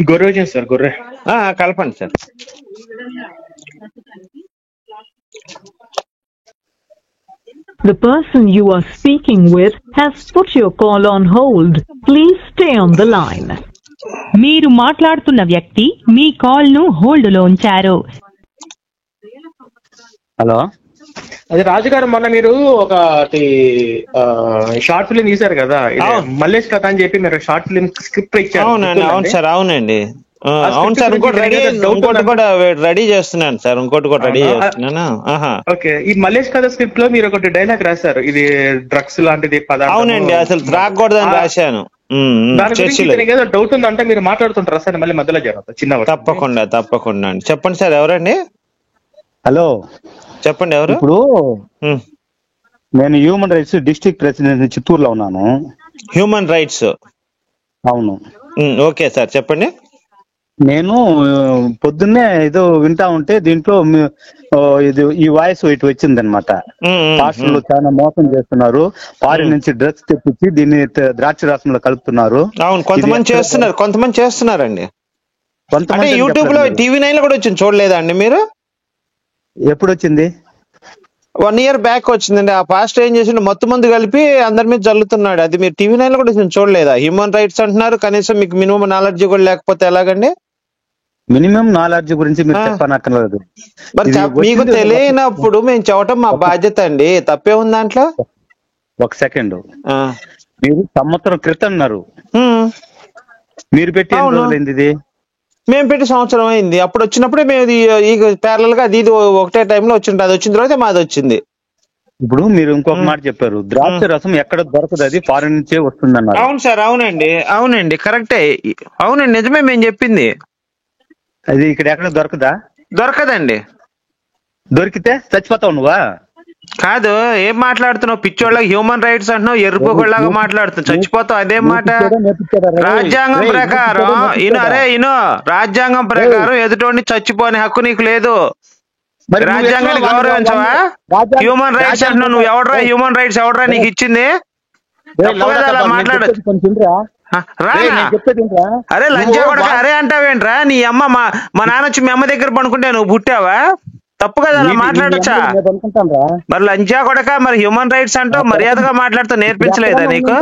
గొర్రె వచ్చింది సార్, గొర్రె. కలపండి sir. The person you are speaking with has put your call on hold. Please stay on the line. మీరు మాట్లాడుతున్న వ్యక్తి మీ కాల్ ను హోల్డ్ లో ఉంచారు. హలో, అది రాజుగారు, మొన్న మీరు ఒక షార్ట్ ఫిలిం తీశారు కదా, మల్లేష్ కథ అని చెప్పి మీరు షార్ట్ ఫిలిం స్క్రిప్ట్ ఇచ్చారు. అవునండి, అవును సార్, అవునండి, అవును సార్. ఇంకోటి కూడా రెడీ చేస్తున్నాను సార్, ఇంకోటి కూడా రెడీ చేస్తున్నాను. ఓకే, ఈ మల్లేష్ కథ స్క్రిప్ట్ లో మీరు ఒకటి డైలాగ్ రాశారు, ఇది డ్రగ్స్ లాంటిది పదార్థం. అవునండి, అసలు త్రాగకూడదని రాశాను. దాని గురించి ఏదో డౌట్ ఉందంటే మీరు మాట్లాడుతుంటారా సార్? మళ్ళీ మధ్యలో జరుగుతుంది చిన్న. తప్పకుండా తప్పకుండా అండి, చెప్పండి సార్. ఎవరండి? హలో, చెప్పండి ఎవరు? ఇప్పుడు నేను హ్యూమన్ రైట్స్ డిస్ట్రిక్ట్ ప్రెసిడెంట్ చిత్తూరులో ఉన్నాను. Human rights? అవును. ఓకే సార్, చెప్పండి. నేను పొద్దున్నే ఏదో వింటా ఉంటే దీంట్లో ఇది ఈ వాయిస్ ఇటు వచ్చింది అనమాట. పాస్టర్లు చాలా మోసం చేస్తున్నారు, ఫారిన్ నుంచి డ్రగ్స్ తెప్పించి దీన్ని ద్రాక్ష రసంలో కలుపుతున్నారు. అవును, కొంతమంది చేస్తున్నారండి. కొంతమంది యూట్యూబ్ లో, TV9 లో కూడా వచ్చింది, చూడలేదా అండి మీరు? ఎప్పుడు వచ్చింది? 1 year బ్యాక్ వచ్చిందండి. ఆ పాస్టర్ ఏం చేసిండు, మొత్తం మంది కలిపి అందరి మీద జల్లుతున్నాడు. అది మీరు TV9 లో కూడా చూడలేదా? హ్యూమన్ రైట్స్ అంటున్నారు, కనీసం మీకు మినిమం నాలెడ్జ్ కూడా లేకపోతే ఎలాగండి? మినిమం నాలెడ్జ్ గురించి మీరు చెప్పనక్కర్లేదు. మరి మీకు తెలియనప్పుడు మేము చెప్పటం మా బాధ్యత అండి, తప్పే ఉంది దాంట్లో. ఒక సెకండ్, మీరు సంవత్సరం క్రితం అన్నారు, మీరు పెట్టి ఎన్ని రోజులైంది ఇది? మేము పెట్టి సంవత్సరం అయింది. అప్పుడు వచ్చినప్పుడే మేము ప్యారలల్ గా అది ఒకటే టైంలో వచ్చింది. అది వచ్చిన తర్వాత మాది వచ్చింది. ఇప్పుడు మీరు ఇంకొక మాట చెప్పారు, ద్రాక్ష రసం ఎక్కడ దొరకదు, అది ఫారెన్ నుంచే వస్తుంది అన్నారు. అవును సార్, అవునండి, అవునండి, కరెక్టే, అవునండి, నిజమే మేము చెప్పింది. అది ఇక్కడ ఎక్కడ దొరకదా? దొరకదండి. దొరికితే చచ్చిపోతావు నువ్వా? కాదు, ఏం మాట్లాడుతున్నావు పిచ్చోళ్ళకి? హ్యూమన్ రైట్స్ అంటున్నావు, ఎరుపుగోళ్ళగా మాట్లాడుతున్నావు, చచ్చిపోతావు. అదేం మాట? రాజ్యాంగం ప్రకారం రాజ్యాంగం ప్రకారం ఎదుటోడిని చచ్చిపోని హక్కు నీకు లేదు. రాజ్యాంగాన్ని గౌరవించవా? హ్యూమన్ రైట్స్ అంటున్నావు, నువ్వు ఎవడరా? హ్యూమన్ రైట్స్ ఎవడరా నీకు ఇచ్చింది? అలా మాట్లాడు. అరే లంజా కూడా అరే అంటావేంట్రా? నీ అమ్మ మా నాన్న వచ్చి మీ అమ్మ దగ్గర పడుకుంటే నువ్వు పుట్టావా? తప్పు కదా అలా మాట్లాడొచ్చా? మరి లంజా కొడక, మరి హ్యూమన్ రైట్స్ అంటావు, మర్యాదగా మాట్లాడుతూ నేర్పించలేదా నీకు?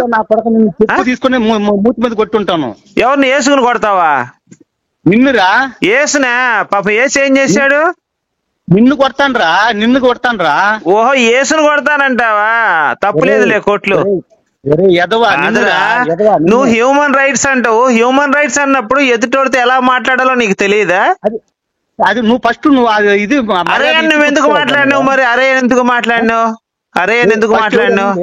తీసుకుని మూతి మీద కొట్టుంటాను. ఎవరిని? ఏసుకుని కొడతావా? నిన్నురా. ఏసునా? పాప ఏసు ఏం చేశాడు? నిన్ను కొడతాన్రా. ఓహో, ఏసును కొడతానంటావా? తప్పులేదులే, కోట్లు. నువ్వు హ్యూమన్ రైట్స్ అంటావు. హ్యూమన్ రైట్స్ అన్నప్పుడు ఎదుటోడితో ఎలా మాట్లాడాలో నీకు తెలియదా? అది నువ్వు ఫస్ట్ ఇది అరే నువ్వు ఎందుకు మాట్లాడినావు? మరి అరే ఎందుకు మాట్లాడినావు? అరే ఎందుకు మాట్లాడినావు?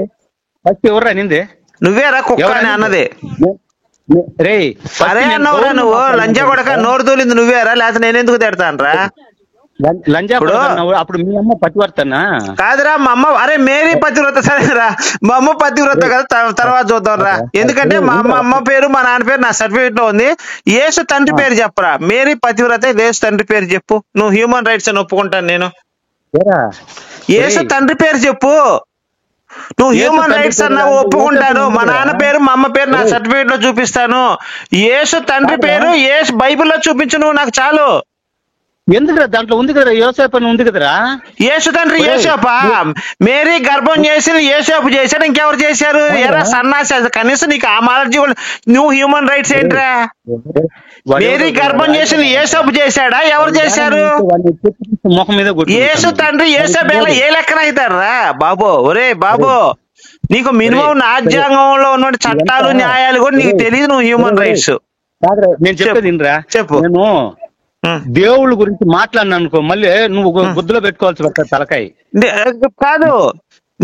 ఎవరు అనింది? నువ్వేరా కుక్క అని అన్నది. అరే అన్నవురా నువ్వు, లంజా కొడక, నోరు తోలింది నువ్వేరా, లేకపోతే నేను ఎందుకు తిడతానరా? అప్పుడు మీ అమ్మ పతివ్రతనా? కాదురా, మా అమ్మ. అరే మేరీ పతివ్రత, సరేరా, మా అమ్మ పతివ్రత కదా, తర్వాత చూద్దాం రా. ఎందుకంటే మా అమ్మ పేరు మా నాన్న పేరు నా సర్టిఫికేట్ లో ఉంది. యేసు తండ్రి పేరు చెప్పరా. మేరీ పతివ్రత, యేసు తండ్రి పేరు చెప్పు. నువ్వు హ్యూమన్ రైట్స్ అని ఒప్పుకుంటాను నేను. యేసు తండ్రి పేరు చెప్పు. నువ్వు హ్యూమన్ రైట్స్ అన్నావు, ఒప్పుకుంటాను. మా నాన్న పేరు మా అమ్మ పేరు నా సర్టిఫికేట్ లో చూపిస్తాను. యేసు తండ్రి పేరు యేసు బైబిల్లో చూపించు నువ్వు, నాకు చాలు. ఎందుకు దాంట్లో ఉంది కదా, యోసేపు అని ఉంది కదరా. యేసు తండ్రి యోసేపా? మేరీ గర్భం చేసి యోసేపు చేశాడు, ఇంకెవరు చేశారు? ఎరా సన్నాసి, కనీసం నీకు ఆ నాలెడ్జ్. నువ్వు హ్యూమన్ రైట్స్ ఏంట్రా? మేరీ గర్భం చేసింది యోసేపు చేశాడా? ఎవరు చేశారు? యేసు తండ్రి యోసేపు ఏ లెక్కన అవుతారా బాబు? ఒరే బాబు, నీకు మినిమం రాజ్యాంగంలో ఉన్న చట్టాలు న్యాయాలు కూడా నీకు తెలియదు. నువ్వు హ్యూమన్ రైట్స్ చెప్పు. నేను దేవుళ్ళ గురించి మాట్లాడినా అనుకో, మళ్ళీ నువ్వు గుద్దులో పెట్టుకోవాల్సి తలకాయ. కాదు,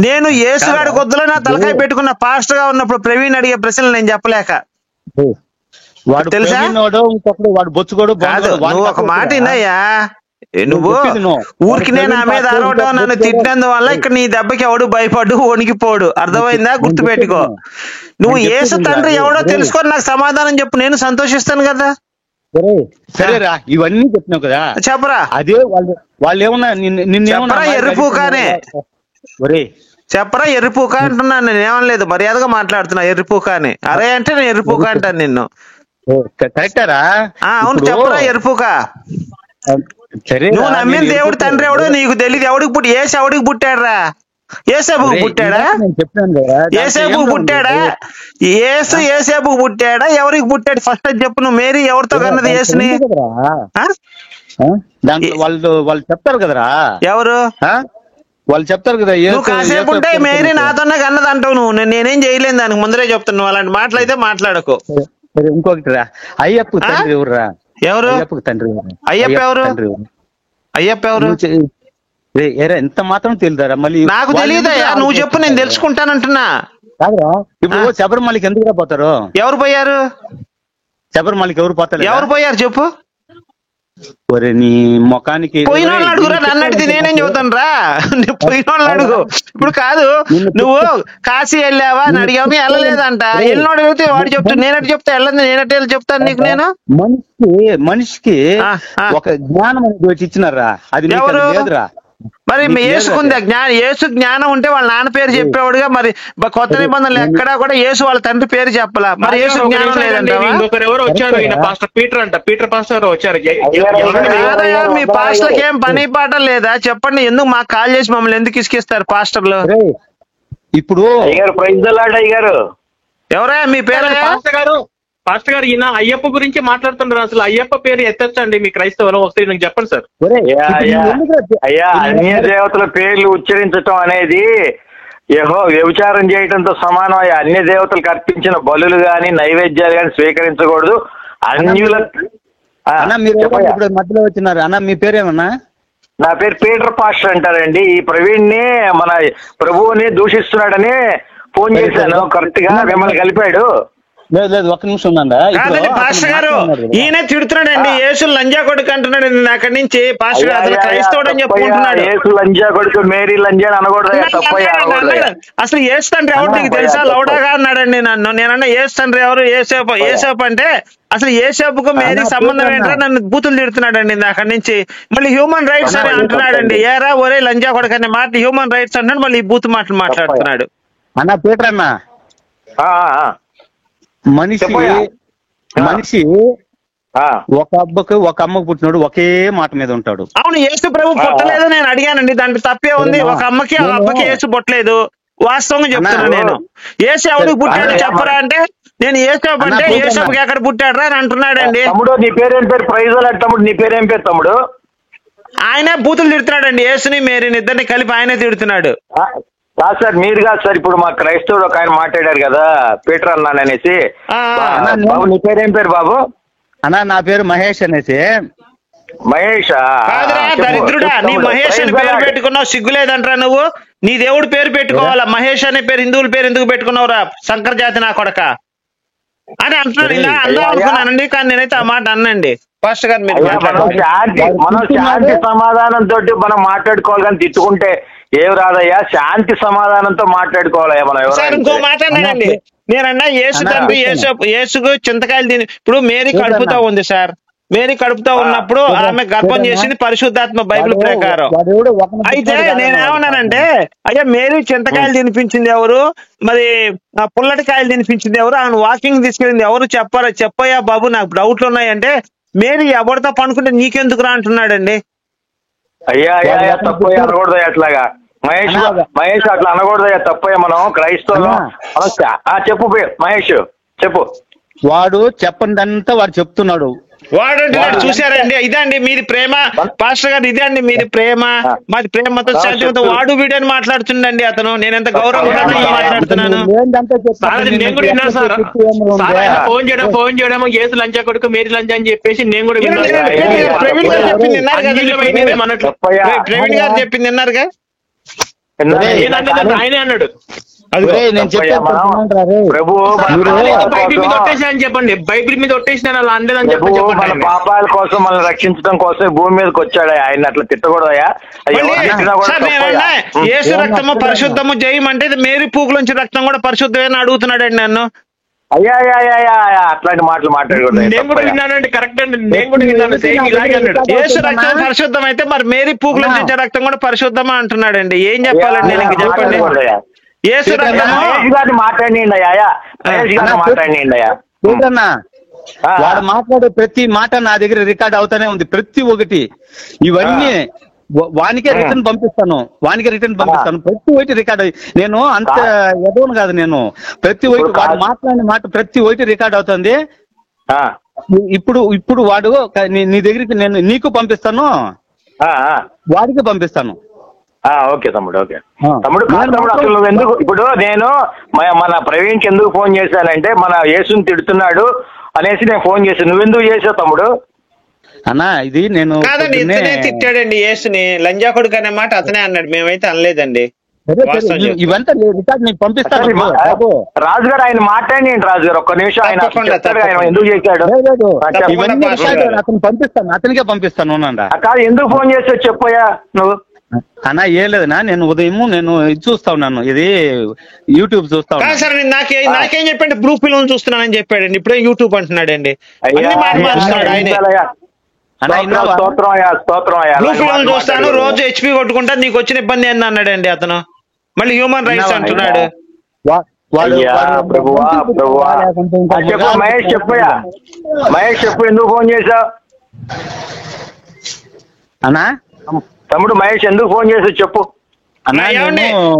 నేను యేసుగాడి గుద్దులో నా తలకాయ పెట్టుకున్న పాస్టర్ గా ఉన్నప్పుడు ప్రవీణ్ అడిగే ప్రశ్నలు నేను చెప్పలేక. వాడు తెలుసా, వాడు బొచ్చుకోడు. నువ్వు ఒక మాట వినయ్యా, నువ్వు ఊరికి నేను నా మీద అరవటం, నన్ను తిట్టినందువల్ల ఇక్కడ నీ దెబ్బకి ఎవడు భయపడు, వణికిపోడు. అర్థమైందా? గుర్తుపెట్టుకో. నువ్వు యేసు తండ్రి ఎవడో తెలుసుకొని నాకు సమాధానం చెప్పు, నేను సంతోషిస్తాను కదా. సరేరా, ఇవన్నీ చెప్పినావు కదా, చెప్పరా. అదే వాళ్ళు ఏమన్నా నిన్నేమన్నా ఎర్రిపూకానే చెప్పరా? ఎర్రిపూక అంటున్నాను నేను, ఏమనలేదు, మర్యాదగా మాట్లాడుతున్నా. ఎర్రిపూక అని అరే అంటే నేను ఎర్రిపూక అంటాను నిన్ను. కరెక్టారా? అవును, చెప్పరా ఎరుపుక. సరే, నువ్వు నమ్మిన దేవుడు తండ్రి ఎవడో నీకు తెలియదు. ఎవడికి పుట్టి ఏసు ఎవడికి పుట్టాడురా? ఏసేపుకు పుట్టాడా? ఏసేపుకు పుట్టాడా? ఏసేపుకు పుట్టాడా? ఎవరికి పుట్టాడు ఫస్ట్ అది చెప్పు. నువ్వు మేరీ ఎవరితో కన్నది యేసుని? వాళ్ళు చెప్తారు కదరా. ఎవరు వాళ్ళు చెప్తారు కదా. నువ్వు కాసేపు ఉంటే మేరీ నాతోనే కన్నది అంటావు నువ్వు. నేనేం చేయలేను దానికి ముందరే చెప్తాను. నువ్వు అలాంటి మాటలైతే మాట్లాడకు. సరే, ఇంకొకటి రా. అయ్యప్ప తండ్రి ఎవరురా? ఎవరు? అయ్యప్ప తండ్రి. అయ్యప్ప ఎవరు? అయ్యప్ప ఎవరు? ఎంత మాత్రం తెలియదారా? మళ్ళీ నాకు తెలియదయ్యా, నువ్వు చెప్పు, నేను తెలుసుకుంటానంటున్నా. కాదురా, ఇప్పుడు శబరిమలకి ఎందుకు పోతారు? ఎవరు పోయారు శబరిమలకి? ఎవరు పోతారు? ఎవరు పోయారు చెప్పు. ఒరే నీ ముఖానికి పోయిన వాళ్ళని అడుగురా, నన్ను అడిగితే నేనేం చెబుతాను రా. పోయిన వాళ్ళని అడుగు. ఇప్పుడు కాదు, నువ్వు కాశీ వెళ్ళావా అని అడిగావు, వెళ్ళలేదంట. వెళ్ళినోడు అడిగితే వాడు చెప్తాను, నేనట్టు చెప్తా. వెళ్ళదు నేనట్టు చెప్తాను నీకు. నేను మనిషికి ఒక జ్ఞానం అనేది ఇచ్చినారా? అది లేదురా. మరి యేసుకుంది జ్ఞానం. యేసు జ్ఞానం ఉంటే వాళ్ళ నాన్న పేరు చెప్పేవాడుగా. మరి కొత్త నిబంధనలు ఎక్కడా కూడా యేసు వాళ్ళ తండ్రి పేరు చెప్పాలా? మరి యేసు జ్ఞానం లేదంటే ఇంకొకరు ఎవరు వచ్చారు, పాస్టర్ పీటర్ అంట. పీటర్ పాస్టర్ వచ్చారు. మీ పాస్టర్కి ఏం పని పాట లేదా? చెప్పండి, ఎందుకు మాకు కాల్ చేసి మమ్మల్ని ఎందుకు ఇసుకిస్తారు పాస్టర్లు? ఇప్పుడు ఎవరా మీ పేరు? పాస్టర్ గారు ఈయన అయ్యప్ప గురించి మాట్లాడుతున్నారు. అసలు అయ్యప్ప పేరు ఎత్తచ్చండి మీ క్రైస్తవులు? ఒకసారి నాకు చెప్పండి సార్. అయ్యా, అన్య దేవతల పేర్లు ఉచ్చరించటం అనేది వ్యభిచారం చేయటంతో సమానం. అన్య దేవతలకు అర్పించిన బలులు గాని నైవేద్యాలు గాని స్వీకరించకూడదు. అన్యుల మధ్యలో వచ్చినారు అన్న. మీ పేరేమన్నా? నా పేరు పీటర్ పాస్టర్ అంటారండి. ఈ ప్రవీణ్ ని మన ప్రభువుని దూషిస్తున్నాడని ఫోన్ చేశాను. కరెక్ట్ గా మిమ్మల్ని కలిపాడు. లేదు, ఒక్క నిమిషం ఉందా. పాస్టర్ గారు ఈయన తిడుతున్నాడండి. యేసు లంజా కొడుకు అంటున్నాడు అక్కడి నుంచి. పాస్టర్ గారు క్రైస్తవుడు అని చెప్పుకుంటున్నాడు. యేసు లంజా కొడుకు, మేరీ లంజా అని అనకూడదు. అసలు యేసు తండ్రి ఎవరు నీకు తెలుసా? లౌడాగా అన్నాడండి నన్ను. నేనన్నా యేసు తండ్రి ఎవరు? ఏసేపు అంటే అసలు ఏసేపుకు మేరీ సంబంధం ఏంటో నన్ను బూతులు తిడుతున్నాడండి అక్కడి నుంచి. మళ్ళీ హ్యూమన్ రైట్స్ అని అంటున్నాడండి. ఏరా ఒరే లంజా కొడుకు అనే మాట హ్యూమన్ రైట్స్ అన్నాడు. మళ్ళీ ఈ బూతు మాటలు మాట్లాడుతున్నాడు. అన్న పీటర్ అన్న, మనిషి ఒక అబ్బకు ఒక అమ్మకు పుట్టినాడు, ఒకే మాట మీద ఉంటాడు. అవును, యేసు ప్రభు పుట్టలేదు నేను అడిగానండి. దాంట్లో తప్పే ఉంది. ఒక అమ్మకి ఒక అబ్బకి యేసు పుట్టలేదు. వాస్తవంగా చెప్తున్నా నేను. యేసు ఎవడికి పుట్టాడు చెప్పరా అంటే, నేను యేసపు అంటే యేసపుకి ఎక్కడ పుట్టాడు రా అని అంటున్నాడండి. తమ్ముడు నీ పేరేం పేరు? ప్రైజ్ తమ్ముడు నీ పేరేం పేరు తమ్ముడు? ఆయనే బూతులు తిడుతున్నాడండి. యేసుని మేరీని ఇద్దరిని కలిపి ఆయనే తిడుతున్నాడు. కాదు సార్, మీరు కాదు సార్. ఇప్పుడు మా క్రైస్తవుడు ఒక ఆయన మాట్లాడారు కదా, పీటర్ అన్నాను అనేసి. బాబు నీ పేరేం పేరు బాబు? అన్నా నా పేరు మహేష్ అనేసి. మహేష్? దరిద్రుడా, నీ మహేష్ అని పేరు పెట్టుకున్నావు, సిగ్గులేదంటరా నువ్వు? నీ దేవుడు పేరు పెట్టుకోవాలా? మహేష్ అనే పేరు హిందువుల పేరు ఎందుకు పెట్టుకున్నావురా? శంకర జాతి నా కొడక అని అంటున్నాడు. ఇలా అందాం అనుకున్నానండి, కానీ నేనైతే ఆ మాట అన్నండి. పాస్టర్ గారు మీరు మనం శాంతి సమాధానంతో మనం మాట్లాడుకోవాలి, కానీ తిట్టుకుంటే ఏం రాదయ్యా. శాంతి సమాధానంతో మాట్లాడుకోవాలయ్యా మనం. ఇంకో మాట అన్నానండి. నేనన్నా యేసు తండ్రి యేసుకు చింతకాయలు తిని. ఇప్పుడు మేరీ కడుపుతో ఉంది సార్. మేరీ కడుపుతో ఉన్నప్పుడు ఆమె గర్భం చేసింది పరిశుద్ధాత్మ బైబిల్ ప్రకారం. అయితే నేనేమన్నానంటే, అయ్యా మేరీ చింతకాయలు తినిపించింది ఎవరు? మరి పుల్లటి కాయలు తినిపించింది ఎవరు? ఆమెను వాకింగ్ తీసుకెళ్ళింది ఎవరు? చెప్పయ్యా బాబు, నాకు డౌట్లు ఉన్నాయంటే, మేరీ ఎవరితో పనుకుంటే నీకెందుకురా అంటున్నాడండి. అయ్యా తప్పయ్యా అనకూడదు అట్లాగా. మహేష్ అట్లా అనకూడదయ్యా, తప్పయ్యా. మనం క్రైస్తవులు. చెప్పు మహేష్, చెప్పు. వాడు చెప్పందంతా వాడు చెప్తున్నాడు. వాడు చూసారండి. ఇదండి మీది ప్రేమ పాస్టర్ గారు, ఇదే అండి మీది ప్రేమ. మాది ప్రేమతో శాంతితో. వాడు వీడియోని మాట్లాడుతుండండి అతను. నేను ఎంత గౌరవంగా మాట్లాడుతున్నాను. ఫోన్ చేయడం యేసు లంచా కొడుకు మేరీ లంచా అని చెప్పేసి నేను కూడా ప్రవీణ్ గారు చెప్పింది విన్నారు కదా? ప్రవీణ్ గారు చెప్పింది విన్నారుగా? ఆయనే అన్నాడు. చెప్పండి, బైబిల్ మీద ఒట్టేసిన పాపాల కోసం మనల్ని రక్షించడం కోసం భూమి మీదకి వచ్చాడు. ఆయన అట్లా తిట్టకూడదయా. యేసు రక్తము పరిశుద్ధము జయమంటే మేరీ పూకుల నుంచి రక్తం కూడా పరిశుద్ధమని అడుగుతున్నాడండి నన్ను. అయ్యా అట్లాంటి మాటలు మాట్లాడకూడదు. నేను కూడా విన్నానండి. కరెక్ట్ అండి, నేను కూడా విన్నాను. యేసు రక్తం పరిశుద్ధం అయితే మరి మేరీ పూకుల నుంచి రక్తం కూడా పరిశుద్ధమా అంటున్నాడండి. ఏం చెప్పాలండి నేను? చెప్పండి. యేసు రక్తము మాట్లాడియండి అయ్యా, మాట్లాడియండి అయ్యా. వాడు మాట్లాడే ప్రతి మాట నా దగ్గర రికార్డ్ అవుతానే ఉంది, ప్రతి ఒక్కటి. ఇవన్నీ వానికే రిటర్న్ పంపిస్తాను, ప్రతి ఒక్కటి రికార్డ్. నేను అంత ఎదవను కాదు, నేను ప్రతి ఒక్కటి వాడు మాట్లాడిన మాట ప్రతి ఒక్కటి రికార్డ్ అవుతుంది. ఇప్పుడు వాడు నీ దగ్గరికి నేను నీకు పంపిస్తాను, వాడికి పంపిస్తాను. ఓకే తమ్ముడు, ఓకే తమ్ముడు. తమ్ముడు అసలు నువ్వు ఎందుకు ఇప్పుడు నేను మన ప్రవీణ్కి ఎందుకు ఫోన్ చేశానంటే మన యేసుని తిడుతున్నాడు అనేసి నేను ఫోన్ చేశాను. నువ్వెందుకు చేసావు తమ్ముడు? అన్నా ఇది నేను కాదండి, ఇతనే తిట్టాడండి యేసుని, లంజా కొడుకు అనే మాట అతనే అన్నాడు, మేమైతే అనలేదండి. ఇవంతా రికార్డ్ నీకు పంపిస్తాను. రాజు గారు ఆయన మాట్లాడండి, రాజు గారు ఒక్క నిమిషం. ఆయన ఎందుకు చేశాడు ఇవన్నీ అతను పంపిస్తాను, అతనికే పంపిస్తాను. కాదు ఎందుకు ఫోన్ చేసావు చెప్పోయా నువ్వు? అన్నా ఏం లేదన్నా, నేను ఉదయం నేను ఇది చూస్తా ఉన్నాను, ఇది యూట్యూబ్ చూస్తా ఉన్నాను. సార్ నాకేం చెప్పండి, బ్లూ ఫిల్మ్ చూస్తున్నానని చెప్పాడండి, ఇప్పుడే యూట్యూబ్ అంటున్నాడండి. బ్లూ ఫిల్మ్ చూస్తాను, రోజు హెచ్పి కొట్టుకుంటా, నీకు వచ్చిన ఇబ్బంది ఏంది అన్నాడండి అతను. మళ్ళీ హ్యూమన్ రైట్స్ అంటున్నాడు. మహేష్ చెప్పయ్యా, మహేష్ చెప్పు ఎందుకు ఫోన్ చేశావు అన్నా? తమ్ముడు మహేష్ ఎందుకు ఫోన్ చేసావు చెప్పు.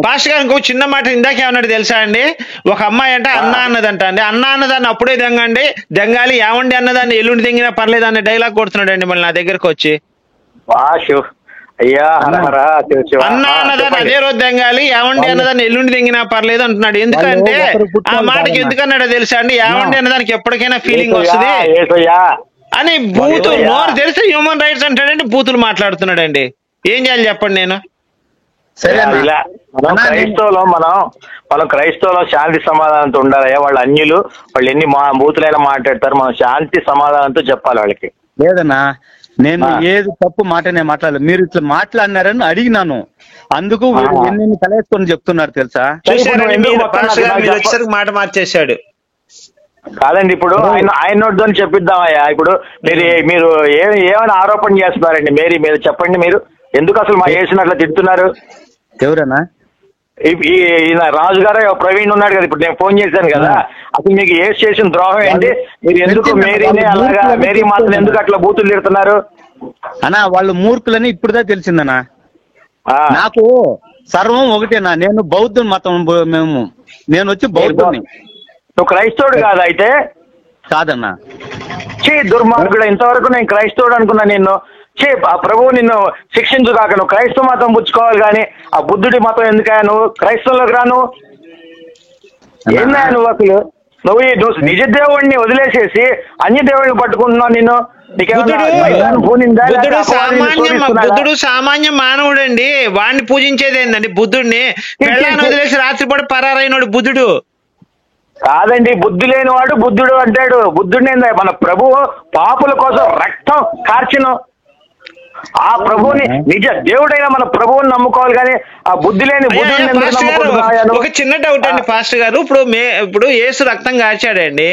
పాస్టర్ గారు ఇంకో చిన్న మాట ఇందాక ఏమన్నాడు తెలుసా అండి? ఒక అమ్మాయి అంటే అన్న అన్నదంట అండి, అన్న అన్నదాన్ని అప్పుడే దెంగండి, దెంగాలి ఏమండి అన్నదాన్ని ఎల్లుండి దెంగినా పర్లేదు అనే డైలాగ్ కొడుతున్నాడు అండి మళ్ళీ నా దగ్గరకు వచ్చి. అయ్యా అన్న అన్నదాన్ని అదే రోజు దెంగాలి, ఏమండి అన్నదాన్ని ఎల్లుండి దెంగినా పర్లేదు అంటున్నాడు. ఎందుకంటే ఆ మాటకి ఎందుకన్నాడో తెలుసా అండి? ఏమండి అన్నదానికి ఎప్పటికైనా ఫీలింగ్ వస్తుంది అని బూతులు, నోరు తెలిసి హ్యూమన్ రైట్స్ అంటాడండి, బూతులు మాట్లాడుతున్నాడండి. ఏం చేయాలి చెప్పండి నేను? మనం క్రైస్తవులం శాంతి సమాధానంతో ఉండాలి. వాళ్ళు అన్యులు, వాళ్ళు ఎన్ని బూతులైనా మాట్లాడతారు, మనం శాంతి సమాధానంతో చెప్పాలి వాళ్ళకి. లేదన్నా, నేను ఏది తప్పు మాట నేను మాట్లాడలేదు, మీరు ఇట్లా మాట్లాడినారని అడిగినాను, అందుకు ఎన్ని కలేసుకొని చెప్తున్నారు తెలుసా? మాట మార్చేశాడు. కాదండి, ఇప్పుడు ఆయన నోటితో చెప్పిద్దామయ్యా. ఇప్పుడు మీరు ఏమైనా ఆరోపణ చేస్తున్నారండి మేరీ మీద, చెప్పండి. మీరు ఎందుకు అసలు మా యేసుని అట్లా తిడుతున్నారు? ఎవరన్నా? ఈయన రాజు గారు ప్రవీణ్ ఉన్నాడు కదా, ఇప్పుడు నేను ఫోన్ చేశాను కదా, అసలు మీకు యేసు చేసిన ద్రోహం ఏంటి? మీరు ఎందుకు మేరీని అలాగా, మేరీ మాత్రం ఎందుకు అట్లా బూతులు తిడుతున్నారు? అన్నా వాళ్ళు మూర్ఖులని ఇప్పుడుదా తెలిసిందన్నా. నాకు సర్వం ఒకటేనా, నేను బౌద్ధ మతం, నేను వచ్చి బౌద్ధుని. నువ్వు క్రైస్తవుడు కాదా అయితే? కాదన్నా. దుర్మార్గుడు, ఇంతవరకు నేను క్రైస్తవుడు అనుకున్నా నిన్ను. ఆ ప్రభువు నిన్ను శిక్షించు కాక, నువ్వు క్రైస్తవ మతం పుచ్చుకోవాలి కానీ ఆ బుద్ధుడి మతం ఎందుకయా? నువ్వు క్రైస్తవంలోకి రా. నువ్వు ఏందా నువ్వు అసలు? నువ్వు నిజ దేవుడిని వదిలేసేసి అన్య దేవుడిని పట్టుకుంటున్నావు. నిన్ను బుద్ధుడు సామాన్య మానవుడండి, వాడిని పూజించేది ఏందండి? బుద్ధుడిని పెళ్ళాన్ని వదిలేసి రాత్రిపూట పరారైనడు బుద్ధుడు కాదండి. బుద్ధి లేనివాడు బుద్ధుడు అంటాడు. బుద్ధుడిని మన ప్రభువు పాపుల కోసం రక్తం కార్చిన ఆ ప్రభువుని, నిజ దేవుడైనా మన ప్రభువుని నమ్ముకోవాలి కానీ ఆ బుద్ధి లేని బుద్ధుడిని. ఒక చిన్న డౌట్ అండి పాస్టర్ గారు, ఇప్పుడు యేసు రక్తం కార్చాడండి,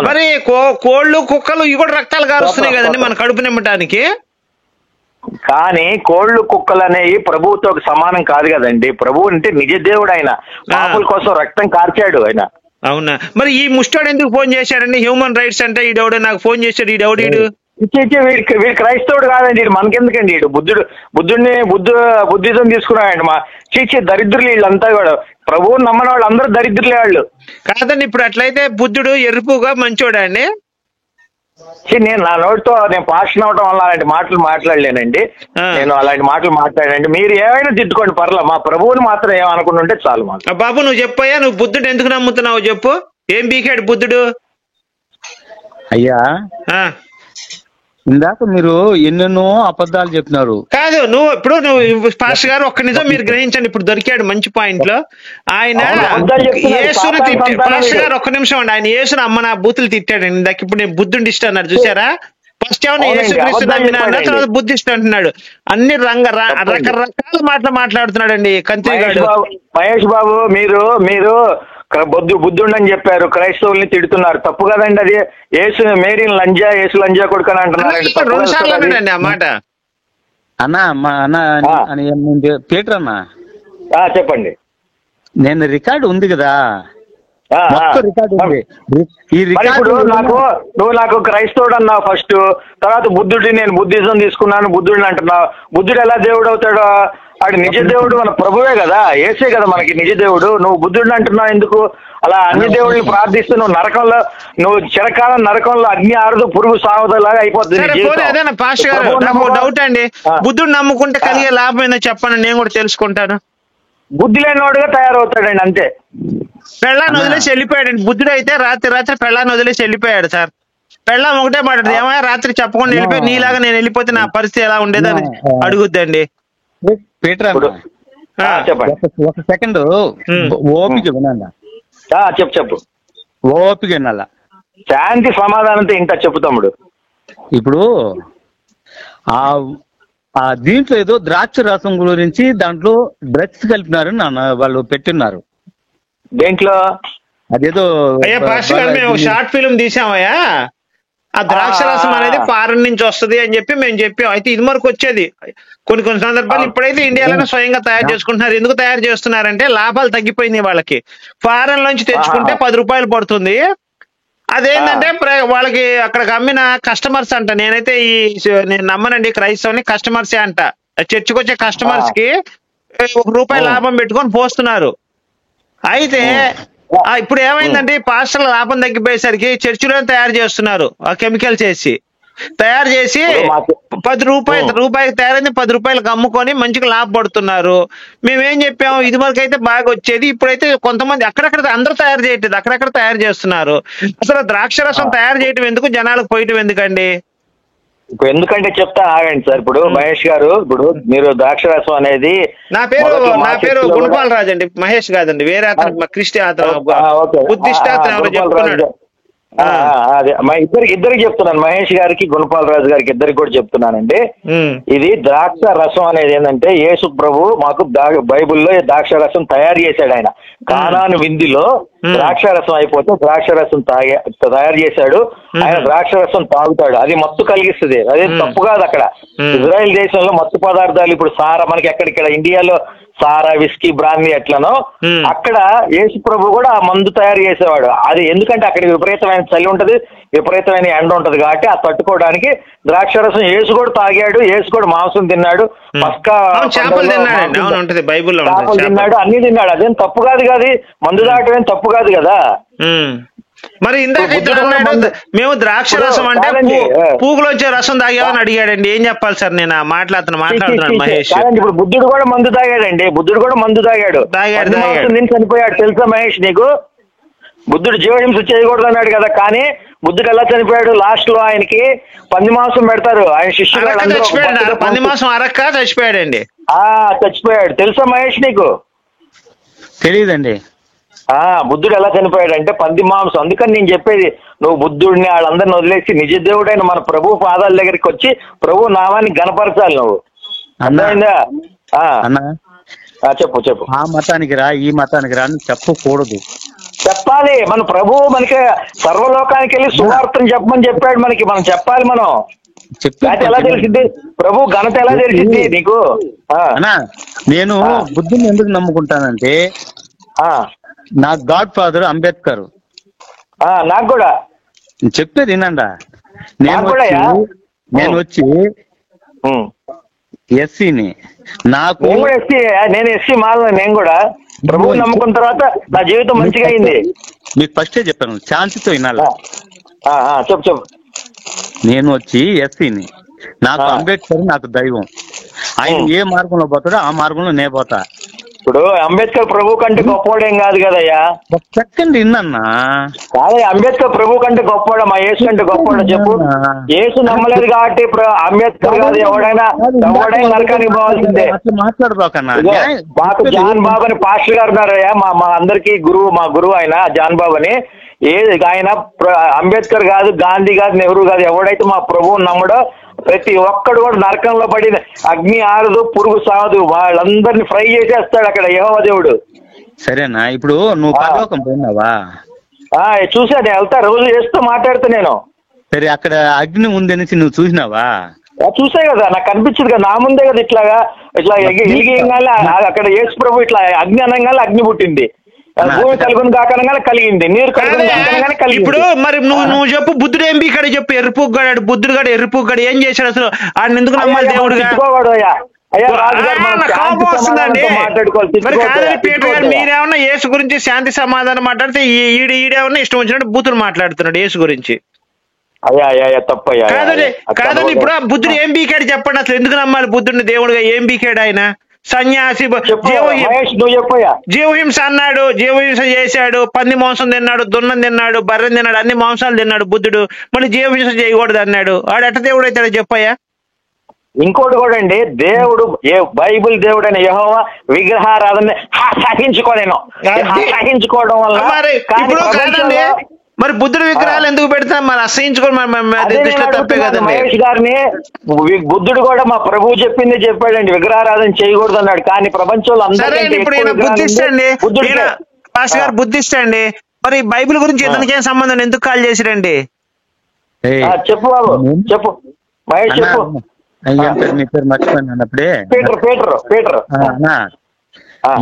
మరి కోళ్ళు కుక్కలు ఇవి కూడా రక్తాలు కారుస్తున్నాయి కదండి మన కడుపు నింపటానికి. కానీ కోళ్ళు కుక్కలు అనేవి ప్రభువుతో సమానం కాదు కదండి. ప్రభువు అంటే నిజ దేవుడు, ఆయన పాపుల కోసం రక్తం కార్చాడు ఆయన. అవునా? మరి ఈ ముష్టోడు ఎందుకు ఫోన్ చేశాడండి? హ్యూమన్ రైట్స్ అంటే ఈ డౌడు నాకు ఫోన్ చేశాడు. ఈ డౌడు వీడు క్రైస్తవుడు కాదండి, వీడు మనకెందుకండి? వీడు బుద్ధిజం తీసుకున్నాడండి. మా చీచి దరిద్రులు వీళ్ళంతా కూడా, ప్రభువుని నమ్మని వాళ్ళు అందరూ దరిద్రులే వాళ్ళు. కాదండి, ఇప్పుడు అట్లయితే బుద్ధుడు ఎరుపుగా మంచోడా అండి? నేను నా నోటితో నేను పాషన్ అవడం వల్ల అలాంటి మాటలు మాట్లాడలేనండి. నేను అలాంటి మాటలు మాట్లాడండి. మీరు ఏమైనా తిట్టుకోండి పర్లా, మా ప్రభువుని మాత్రం ఏమనుకుంటుంటే చాలు. మాకు బాబు నువ్వు చెప్పయ్యా, నువ్వు బుద్ధుడు ఎందుకు నమ్ముతున్నావు చెప్పు. ఏం బీకాడు బుద్ధుడు? అయ్యా ఇందాక మీరు ఎన్నెన్నో అబద్ధాలు చెప్పినారు. కాదు, నువ్వు పాస్టర్ గారు ఒక్క నిజం మీరు గ్రహించండి. ఇప్పుడు దొరికాడు మంచి పాయింట్ లో. ఆయన యేసుని పాస్టర్ గారు ఒక్క నిమిషం అండి, ఆయన యేసుని అమ్మ నా బూతులు తిట్టాడండి ఇందాక. ఇప్పుడు నేను బుద్ధుని ఇష్టం అన్నారు చూసారా? ఫస్ట్ ఏమన్నా యేసుక్రీస్తు నమ్మినా తర్వాత బుద్ధిస్ట్ అంటున్నాడు. అన్ని రకరకాల మాటలు మాట్లాడుతున్నాడండి కంత్రిగాడు. మహేష్ బాబు మీరు బుద్ధుడు అని చెప్పారు, క్రైస్తవుల్ని తిడుతున్నారు, తప్పు కదండి అది. యేసు మేరీని లంజా, యేసు లంజా కొడుకు అని అంటున్నారండి ఆ మాట. పీటర్ అన్న చెప్పండి. నేను రికార్డు ఉంది కదా, మొత్తం రికార్డు ఉంది. ఈ మరి ఇప్పుడు రికార్డు నువ్వు నాకు క్రైస్తవుడు అన్నావు ఫస్ట్, తర్వాత బుద్ధుడిని నేను బుద్ధిజం తీసుకున్నాను బుద్ధుడిని అంటున్నావు. బుద్ధుడు ఎలా దేవుడు అవుతాడు? ఆడు నిజ దేవుడు మన ప్రభువే కదా, యేసే కదా మనకి నిజ దేవుడు. నువ్వు బుద్ధుడిని అంటున్నావు ఎందుకు? అలా అన్ని దేవుడిని ప్రార్థిస్తూ నువ్వు నరకంలో, నువ్వు చిరకాలం నరకంలో అగ్ని ఆరదు పురుగు సావదలాగా అయిపోతుంది. అదేనా పాస్టర్ గారు, నాకు డౌట్ అండి, బుద్ధుడు నమ్ముకుంటే కలిగే లాభం ఏందో చెప్పండి, నేను కూడా తెలుసుకుంటాను. బుద్ధి లేనివాడుగా తయారవుతాడండి అంతే. పెళ్ళాన్ని వదిలేసి వెళ్ళిపోయాడండి బుద్ధుడు. అయితే రాత్రి పెళ్ళాన్ని వదిలేసి వెళ్ళిపోయాడు సార్. పెళ్ళాం ఒకటే మాట్లాడు, ఏమయ్యా రాత్రి చెప్పకుండా వెళ్ళిపోయి నీలాగా నేను వెళ్ళిపోతే నా పరిస్థితి ఎలా ఉండేదని అడుగుద్దండి. పీటర్ చెప్పండి. ఒక సెకండ్ ఓపిక వినండి. చెప్పు. ఓపిక వినాల, శాంతి సమాధానంతో ఇంకా చెప్పు తమ్ముడు. ఇప్పుడు ఆ దీంట్లో ఏదో ద్రాక్ష రసం గురించి దాంట్లో డ్రగ్స్ కలిపినారని వాళ్ళు పెట్టిన్నారు. దేంట్లో? అదేదో అయ్యా పాస్టర్ గారు, మేము షార్ట్ ఫిల్మ్ తీసామయ్యా, ఆ ద్రాక్ష రసం అనేది ఫారెన్ నుంచి వస్తుంది అని చెప్పి మేము చెప్పాం. అయితే ఇది వరకు వచ్చేది కొన్ని సందర్భాలు, ఇప్పుడైతే ఇండియాలోనే స్వయంగా తయారు చేసుకుంటున్నారు. ఎందుకు తయారు చేస్తున్నారంటే లాభాలు తగ్గిపోయింది వాళ్ళకి. ఫారెన్ నుంచి తెచ్చుకుంటే 10 రూపాయలు పడుతుంది. అదేంటంటే వాళ్ళకి అక్కడికి అమ్మిన కస్టమర్స్ అంట. నేనైతే నేను నమ్మనండి క్రైస్తవుని, కస్టమర్సే అంట. చర్చికి వచ్చే కస్టమర్స్ కి 1 రూపాయి లాభం పెట్టుకొని పోస్తున్నారు. అయితే ఇప్పుడు ఏమైందంటే పాస్టర్ల లాభం తగ్గిపోయేసరికి చర్చిలో తయారు చేస్తున్నారు ఆ కెమికల్స్ వేసి, తయారు చేసి 10 రూపాయలు తయారైంది 10 రూపాయలకు అమ్ముకొని మంచిగా లాభపడుతున్నారు. మేమేం చెప్పాము, ఇది వరకు అయితే బాగా వచ్చేది, ఇప్పుడైతే కొంతమంది అక్కడక్కడ అందరూ తయారు చేయట్లేదు, అక్కడక్కడ తయారు చేస్తున్నారు. అసలు ద్రాక్షరసం తయారు చేయటం ఎందుకు, జనాలకు పోయటం ఎందుకండి? ఇప్పుడు ఎందుకంటే చెప్తా ఆగండి సార్. ఇప్పుడు మహేష్ గారు, ఇప్పుడు మీరు ద్రాక్షరసం అనేది, నా పేరు గుణపాల్ రాజు అండి, మహేష్ కాదండి, వేరే అతను క్రిస్టియన్ అతను బుద్ధిస్ట్ అతను ఎవరో చెప్పుకున్నాడు. అదే ఇద్దరికి చెప్తున్నాను, మహేష్ గారికి గుణపాల్ రాజు గారికి ఇద్దరికి కూడా చెప్తున్నానండి. ఇది ద్రాక్ష రసం అనేది ఏంటంటే యేసు ప్రభు మాకు బైబిల్లో ద్రాక్ష రసం తయారు చేశాడు. ఆయన కానాను విందులో ద్రాక్ష రసం అయిపోతే ద్రాక్ష రసం తయారు చేశాడు. ఆయన ద్రాక్ష రసం తాగుతాడు, అది మత్తు కలిగిస్తుంది. అదే తప్పు కాదు. అక్కడ ఇజ్రాయెల్ దేశంలో మత్తు పదార్థాలు ఇప్పుడు సారా, మనకి ఎక్కడిక్కడ ఇండియాలో సారా, విస్కీ, బ్రాందీ ఎట్లనో అక్కడ యేసు ప్రభు కూడా ఆ మందు తయారు చేసేవాడు. అది ఎందుకంటే అక్కడ విపరీతమైన చలి ఉంటది, విపరీతమైన ఎండ ఉంటది కాబట్టి ఆ తట్టుకోవడానికి ద్రాక్షరసం యేసు కూడా తాగాడు, యేసు కూడా మాంసం తిన్నాడు, చేపలు తిన్నాడు, అన్ని తిన్నాడు. అదేం తప్పు కాదు కదా, మందు దాటం తప్పు కాదు కదా. మరి ఇందాక మేము ద్రాక్ష రసం అంటే పూగులో వచ్చే రసం తాగామని అడిగాడండి, ఏం చెప్పాలి సార్? నేను మాట్లాడుతున్నాను మహేష్. ఇప్పుడు బుద్ధుడు కూడా మందు తాగాడండి, బుద్ధుడు కూడా మందు తాగాడు, చనిపోయాడు తెలుసా మహేష్ నీకు? బుద్ధుడు జీవహింస చేయకూడదు అన్నాడు కదా, కానీ బుద్ధుడు ఎలా చనిపోయాడు? లాస్ట్ లో ఆయనకి పంది మాంసం పెడతారు, ఆయన శిష్యుడు పంది మాంసం అరక్క చచ్చిపోయాడండి. చచ్చిపోయాడు తెలుసా మహేష్ నీకు? తెలియదండి. బుద్ధుడు ఎలా చనిపోయాడంటే పంది మాంసం. అందుకని నేను చెప్పేది, నువ్వు బుద్ధుడిని వాళ్ళందరిని వదిలేసి నిజ దేవుడైన మన ప్రభు పాదాల దగ్గరికి వచ్చి ప్రభు నామాన్ని గణపరచాలి. నువ్వు అర్థమైందా? చెప్పు. ఆ మతానికి రా, ఈ మతానికి రా అని చెప్పకూడదు, చెప్పాలి. మన ప్రభు మనకి సర్వలోకానికి వెళ్ళి సువార్తను చెప్పమని చెప్పాడు మనకి, మనం చెప్పాలి. మనం ఎలా తెలిసింది ప్రభు ఘనత, ఎలా తెలిసింది నీకు? నేను బుద్ధుని ఎందుకు నమ్ముకుంటానంటే నా గాడ్ ఫాదర్ అంబేద్కర్. నాకు కూడా చెప్పేది వినండా, నేను వచ్చి ఎస్సీని, నాకు నేను ఎస్సీ మాల, నేను కూడా ప్రభువు నమ్ముకున్న తర్వాత నా జీవితం మంచిగా అయింది. మీకు ఫస్టే చెప్పాను, శాంతితో వినాలా. చెప్పు. నేను వచ్చి ఎస్సీని, నాకు అంబేద్కర్ నాకు దైవం. ఆయన ఏ మార్గంలో పోతాడో ఆ మార్గంలో నే పోతా. ఇప్పుడు అంబేద్కర్ ప్రభు కంటే గొప్పవాడేం కాదు కదయ్యా. సెకండ్ విన్నా కాదే, అంబేద్కర్ ప్రభు కంటే గొప్పవాడా, మా యేసు కంటే గొప్పవాడా చెప్పు? యేసు నమ్మలేదు కాబట్టి అంబేద్కర్ కాదు, ఎవడైనా నరకానికి పోవాల్సిందే. మాకు జాన్ బాబు అని పాస్టర్ గారు ఉన్నారయ్యా, మా అందరికి గురువు, మా గురువు ఆయన జాన్ బాబు అని. ఆయన అంబేద్కర్ కాదు, గాంధీ కాదు, నెహ్రూ కాదు, ఎవడైతే మా ప్రభువు నమ్మడో ప్రతి ఒక్కడు కూడా నరకంలో పడి అగ్ని ఆరదు పురుగు సావదు, వాళ్ళందరినీ ఫ్రై చేసేస్తాడు అక్కడ యెహోవా దేవుడు. సరేనా? ఇప్పుడు నువ్వు పరలోకం పోయినావా? చూసా, నేను వెళ్తా, రోజు చేస్తూ మాట్లాడుతా నేను. సరే, అక్కడ అగ్ని ఉందనేసి నువ్వు చూసినావా? చూసా కదా, నాకు కనిపించదు కదా, నా ముందే కదా ఇట్లా ఎలిగేయంగానే అక్కడ యేసు ప్రభు ఇట్లా అగ్ని అనగానే అగ్ని పుట్టింది. భూమి కలుగును కాకనగానే కలిగింది, నీరు కలుగును కాకనగానే కలిగింది. ఇప్పుడు మరి నువ్వు చెప్పు, బుద్ధుడు ఏం బీకాడు చెప్పు. ఎర్రిపుగ్గాడు బుద్ధుడు గాడు, ఎర్రిపుగ్గాడు ఏం చేశాడు అసలు? ఆయన ఎందుకు నమ్మాలి దేవుడుగా? కోపం వస్తుందండి. మరి కాదండి పీటర్ గారు, మీరేమన్నా యేసు గురించి శాంతి సమాధానం మాట్లాడితే ఈడేమన్నా ఇష్టం వచ్చినట్టు బూతులు మాట్లాడుతున్నాడు యేసు గురించి. కాదండి ఇప్పుడు బుద్ధుడు ఏం బీకాడు చెప్పండి అసలు? ఎందుకు నమ్మాలి బుద్ధుడిని దేవుడుగా? ఏం బీకాడు ఆయన? సన్యాసి జీవహింస అన్నాడు, జీవహింస చేశాడు, పంది మాంసం తిన్నాడు, దున్నం తిన్నాడు, బర్రెం తిన్నాడు, అన్ని మాంసాలు తిన్నాడు బుద్ధుడు. మళ్ళీ జీవహింస చేయకూడదు అన్నాడు. వాడు ఎట్ట దేవుడు అవుతాడు చెప్పయ్యా? ఇంకోటి కూడా అండి, దేవుడు బైబిల్ దేవుడు అని యెహోవా విగ్రహారాధన సహించుకోలేను. సహించుకోవడం వల్ల మరి బుద్ధుడు విగ్రహాలు ఎందుకు పెడతాం? మరి అసహించుకోవడం తప్పే కదండి. మహేష్ గారిని బుద్ధుడు కూడా మా ప్రభువు చెప్పింది చెప్పాడండి, విగ్రహారాధన చేయకూడదు అన్నాడు. కానీ ప్రపంచంలో పాస్టర్ గారు బుద్ధిస్ట్ అండి. మరి బైబిల్ గురించి ఇతనికేం సంబంధం? ఎందుకు కాల్ చేసిరండి? చెప్పు బాబు, చెప్పు మహేష్, చెప్పు. మర్చిపోయినప్పుడే పీటర్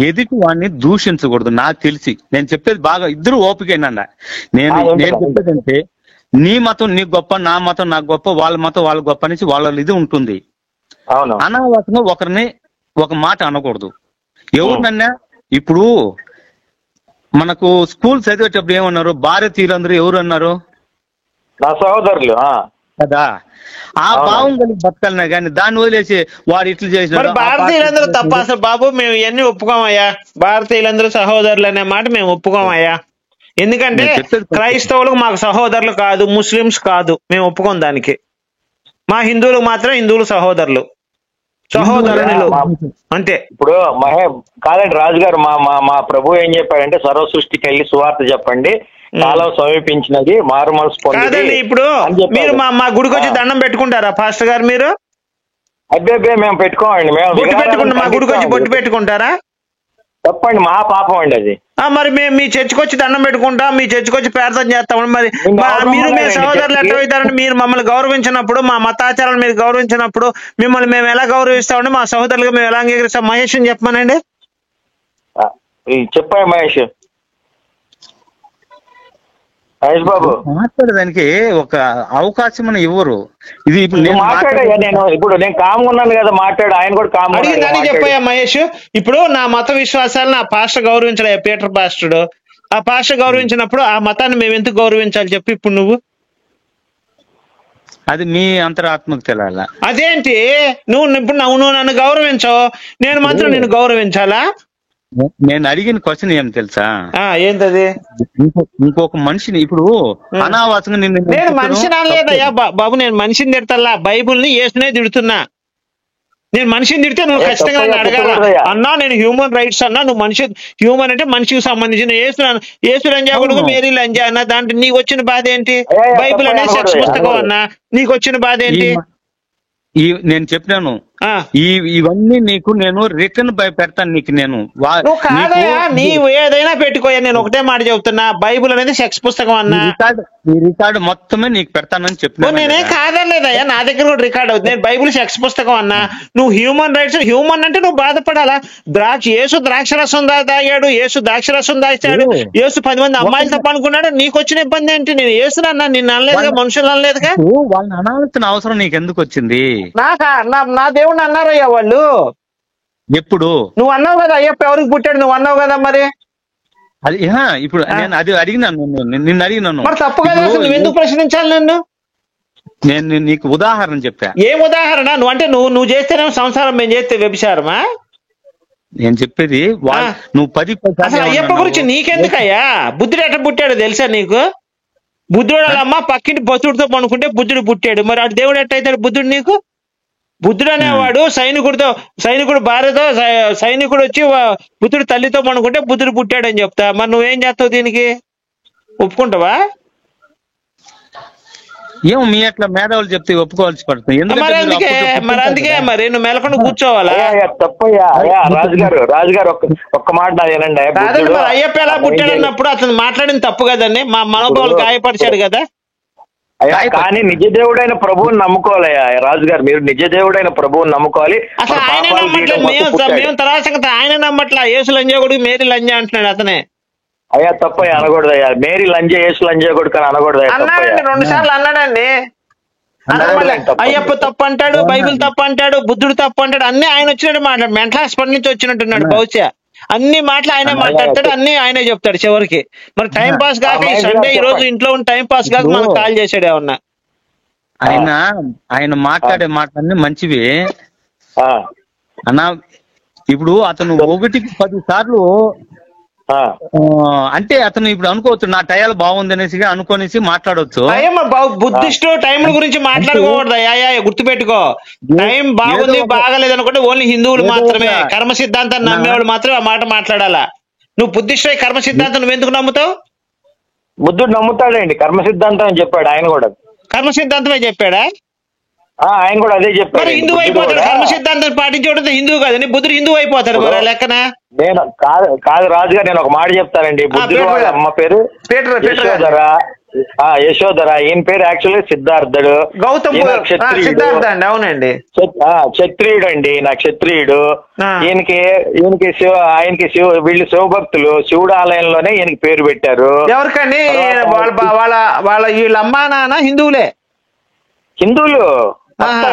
ఎదుటి వాడిని దూషించకూడదు. నాకు తెలిసి నేను చెప్పేది బాగా ఇద్దరు ఓపికైనా. నేను చెప్పేదంటే నీ మతం నీకు గొప్ప, నా మతం నాకు గొప్ప, వాళ్ళ మతం వాళ్ళ గొప్ప అనేసి వాళ్ళ ఇది ఉంటుంది. అనావసరంగా ఒకరిని ఒక మాట అనకూడదు. ఎవరినన్నా ఇప్పుడు మనకు స్కూల్ చదివేటప్పుడు ఏమన్నారు? భారతీయులందరూ ఎవరు అన్నారు? నా సహోదరులు కదా. ఆ భావం కలిగి బతకాలన్నా కానీ దాన్ని వదిలేసి వాడు ఇట్లు చేసిన భారతీయులందరూ తప్ప అసలు బాబు. మేము ఇవన్నీ ఒప్పుకోమయ్యా. భారతీయులందరూ సహోదరులు అనే మాట మేము ఒప్పుకోమయ్యా. ఎందుకంటే క్రైస్తవులకు మాకు సహోదరులు కాదు, ముస్లిమ్స్ కాదు, మేము ఒప్పుకోం దానికి. మా హిందువులకు మాత్రం హిందువులు సహోదరులు, సహోదరులు అంతే. ఇప్పుడు కాదండి రాజు గారు, మా ప్రభు ఏం చెప్పాడంటే సర్వ సృష్టికి వెళ్ళి సువార్త చెప్పండి, కాలం సమీపించినది, మారు మనసు పొందండి. ఇప్పుడు మీరు మా గుడికి వచ్చి దండం పెట్టుకుంటారా పాస్టర్ గారు? మీరు అబ్బే మేము పెట్టుకోమండి. మా గుడికి వచ్చి బొట్టు పెట్టుకుంటారా? తప్పండి, మా పాపం అండి అది. మరి మేము మీ చర్చికి వచ్చి దండం పెట్టుకుంటాం, మీ చర్చికి వచ్చి ప్రార్థన చేస్తాం. మరి మీరు మీ సహోదరులు ఎట్లా అవుతారండి? మీరు మమ్మల్ని గౌరవించినప్పుడు, మా మతాచారాలు మీరు గౌరవించినప్పుడు మిమ్మల్ని మేము ఎలా గౌరవిస్తామండి? మా సహోదరులుగా మేము ఎలా అంగీకరిస్తాం? మహేష్ అని చెప్పమనండి. చెప్పాయి మహేష్ బాబు. మాట్లాడడానికి ఒక అవకాశం ఇవ్వరు. ఇది ఇప్పుడు నేను కామ్గా ఉన్నాను కదా, మాట్లాడు. ఆయన కూడా కామ్ చెప్పాయా మహేష్? ఇప్పుడు నా మత విశ్వాసాలు నా పాస్టర్ గౌరవించలే, పీటర్ పాస్టర్డు. ఆ పాస్టర్ గౌరవించినప్పుడు ఆ మతాన్ని మేము ఎందుకు గౌరవించాలి చెప్పు ఇప్పుడు నువ్వు? అది మీ అంతరాత్మకు తెలియాల. అదేంటి ఇప్పుడు నువ్వు నన్ను గౌరవించవు, నేను మాత్రం నిన్ను గౌరవించాలా? నేను అడిగిన క్వశ్చన్ ఏం తెలుసా? ఏంటది? ఇంకొక మనిషిని ఇప్పుడు అనావాసంగా నేను మనిషిని అనలేదయ్యా బాబు. నేను మనిషిని తిడతల్లా, బైబుల్ని యేసునే తిడుతున్నా. నేను మనిషిని తిడితే నువ్వు ఖచ్చితంగా నన్ను అడగాల. అన్నా నేను హ్యూమన్ రైట్స్ అన్నా, నువ్వు మనిషి హ్యూమన్ అంటే మనిషికి సంబంధించిన యేసు లంజా కొడుకు మేరీ లంజా అన్నా, దాంట్లో నీకు వచ్చిన బాధ ఏంటి? బైబిల్ అనేది సెక్స్ పుస్తకం అన్నా, నీకు వచ్చిన బాధ ఏంటి? నేను చెప్పినాను ఇవన్నీ నీకు నేను రిటర్న్ పెడతాను నీకు. నేను నీవు ఏదైనా పెట్టుకోయా, నేను ఒకటే మాట చెబుతున్నా, బైబుల్ అనేది సెక్స్ పుస్తకం అన్నా. ఈ రికార్డు మొత్తమే నీకు పెడతానని చెప్పినా. నేనే కాదలేదయ్యా, నా దగ్గర కూడా రికార్డ్ అవుతుంది. నేను బైబుల్ సెక్స్ పుస్తకం అన్నా, నువ్వు హ్యూమన్ రైట్స్. హ్యూమన్ అంటే నువ్వు బాధపడాలా? యేసు ద్రాక్షరసం తాగాడు, యేసు ద్రాక్షరసం దాచాడు, యేసు 10 మంది అమ్మాయిలు తప్ప అనుకున్నాడు. నీకు వచ్చిన ఇబ్బంది ఏంటి? నేను యేసునన్నా, నిన్ను అనలేదుగా, మనుషులు అనలేదుగా. వాళ్ళని అనాల్సిన అవసరం నీకు ఎందుకు వచ్చింది? నా దేవుడిని అన్నారయ్యా వాళ్ళు. ఎప్పుడు నువ్వు అన్నావు కదా అయ్యప్ప ఎవరికి పుట్టాడు, నువ్వు అన్నావు కదా. మరి అది ఇప్పుడు నేను అది అడిగినాను, నిన్ను అడిగినాను. మరి తప్పు కదా, నువ్వు ఎందుకు ప్రశ్నించాలి నన్ను? నేను నీకు ఉదాహరణ చెప్పా. ఏం ఉదాహరణ? నువ్వు అంటే నువ్వు చేస్తేనే సంసారం, మేము చేస్తే వ్యభిచారమా? నేను చెప్పేది నువ్వు 10 అసలు అయ్యప్ప గురించి నీకెందుకయ్యా? బుద్ధుడు ఎట్లా పుట్టాడు తెలుసా నీకు? బుద్ధుడు వాళ్ళమ్మ పక్కింటి బతుడితో పనుకుంటే బుద్ధుడు పుట్టాడు. మరి ఆ దేవుడు ఎట్టయితాడు బుద్ధుడు నీకు? బుద్ధుడు అనేవాడు సైనికుడు భార్యతో, సైనికుడు వచ్చి బుద్ధుడు తల్లితో పనుకుంటే బుద్ధుడు పుట్టాడని చెప్తా. మరి నువ్వేం చేస్తావు? దీనికి ఒప్పుకుంటావా? ఏమో మీ అట్లా మేధావులు చెప్తే ఒప్పుకోవాల్సి పడుతుంది. మరి అందుకే మరి నువ్వు మెలకుండా కూర్చోవాలా? తప్పయ్యా రాజుగారు ఒక్క మాట వినండి. మరి అయ్యప్ప ఎలా పుట్టాడన్నప్పుడు అతను మాట్లాడిన తప్పు కదండి, మా మనోభావాలు గాయపరిచాడు కదా. కానీ నిజ దేవుడైన ప్రభువుని నమ్ముకోవాలయ్యా రాజుగారు, మీరు నిజ దేవుడైన ప్రభువుని నమ్ముకోవాలి. అసలు ఆయన నమ్మట్లేదు, మేము తర్వాత ఆయన నమ్మట్లా. యేసు లంజా కొడుకు మేరీ లంజా అంటున్నాడు అతనే. అయ్యా తప్పయ్యా అనకూడదయ్యా. మేరీ లంజే యేసు లంజే కొడుకు అని అనకూడదయ్యా. అన్నాడండి, 2 సార్లు అన్నాడండి. అయ్యప్ప తప్పు అంటాడు, బైబిల్ తప్పు అంటాడు, బుద్ధుడు తప్పు అంటాడు, అన్ని ఆయన వచ్చినట్టు మాట్లాడు. మెంటల్ హాస్పిటల్ నుంచి వచ్చినట్టున్నాడు బహుశా. అన్ని మాటలు ఆయనే మాట్లాడతాడు, అన్ని ఆయనే చెప్తాడు చివరికి. మరి టైం పాస్ కాక ఈ సండే ఈ రోజు ఇంట్లో ఉన్న టైం పాస్ కాక మనకు కాల్ చేసాడు ఏమన్నా. ఆయన మాట్లాడే మాటలన్నీ మంచివి అన్నా. ఇప్పుడు అతను 1కి 10 సార్లు అంటే అతను ఇప్పుడు అనుకోవచ్చు నా టయాలు బాగుంది అనేసి అనుకోనేసి మాట్లాడవచ్చు. బుద్ధిస్టు టైం గురించి మాట్లాడుకోకూడదు. గుర్తుపెట్టుకో, టైం బాగుంది బాగలేదు అనుకుంటే ఓన్లీ హిందువులు మాత్రమే, కర్మ సిద్ధాంతాన్ని నమ్మేవాళ్ళు మాత్రమే ఆ మాట మాట్లాడాలా. నువ్వు బుద్ధిస్టు కర్మ సిద్ధాంతం నువ్వు ఎందుకు నమ్ముతావు? బుద్ధుడు నమ్ముతాడండి కర్మ సిద్ధాంతం అని చెప్పాడు ఆయన కూడా. కర్మ సిద్ధాంతమే చెప్పాడా? ఆయన కూడా అదే చెప్పాడు. హిందువు అయిపోతాడు కర్మ సిద్ధాంతం పాటించడం హిందువు కాదని, బుద్ధుడు హిందువు అయిపోతాడు మరి లెక్కన. నేను కాదు రాజుగా, నేను ఒక మాట చెప్తానండి. బుద్ధుడు వాళ్ళ అమ్మ పేరు యశోధర, ఈయన పేరు యాక్చువల్లీ సిద్ధార్థుడు. గౌతమ్ అవునండి, క్షత్రియుడు అండి, నా క్షత్రియుడు. ఆయనకి వీళ్ళు శివభక్తులు, శివుడు ఆలయంలోనే ఈయనకి పేరు పెట్టారు. ఎవరికండి? వీళ్ళ అమ్మా నాన్న హిందువులే. హిందువులు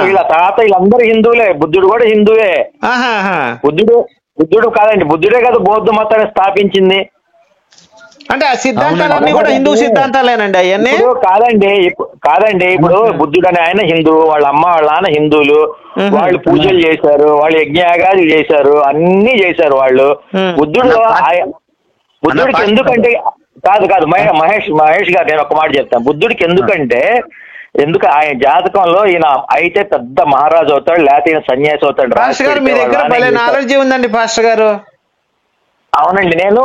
వీళ్ళ తాత వీళ్ళందరూ హిందువులే. బుద్ధుడు కూడా హిందువే. బుద్ధుడు కాదండి, బుద్ధుడే కదా బౌద్ధ మతాన్ని స్థాపించింది. అంటే ఆ సిద్ధాంతాలన్నీ కూడా హిందూ సిద్ధాంతాలేనండి అవన్నీ? కాదండి ఇప్పుడు బుద్ధుడు అనే ఆయన హిందూ, వాళ్ళ అమ్మ వాళ్ళ నాన్న హిందువులు. వాళ్ళు పూజలు చేశారు, వాళ్ళు యజ్ఞయాగాలు చేశారు, అన్ని చేశారు వాళ్ళు. బుద్ధుడికి ఎందుకంటే కాదు మహేష్ గారు, నేను ఒక మాట చెప్తాను. బుద్ధుడికి ఎందుకు ఆయన జాతకంలో ఈయన అయితే పెద్ద మహారాజు అవుతాడు, లేకపోతే ఈయన సన్యాసి అవుతాడు. పాస్టర్ గారు మీ దగ్గర భలే నాలెడ్జ్ ఉందండి పాస్టర్ గారు. అవునండి, నేను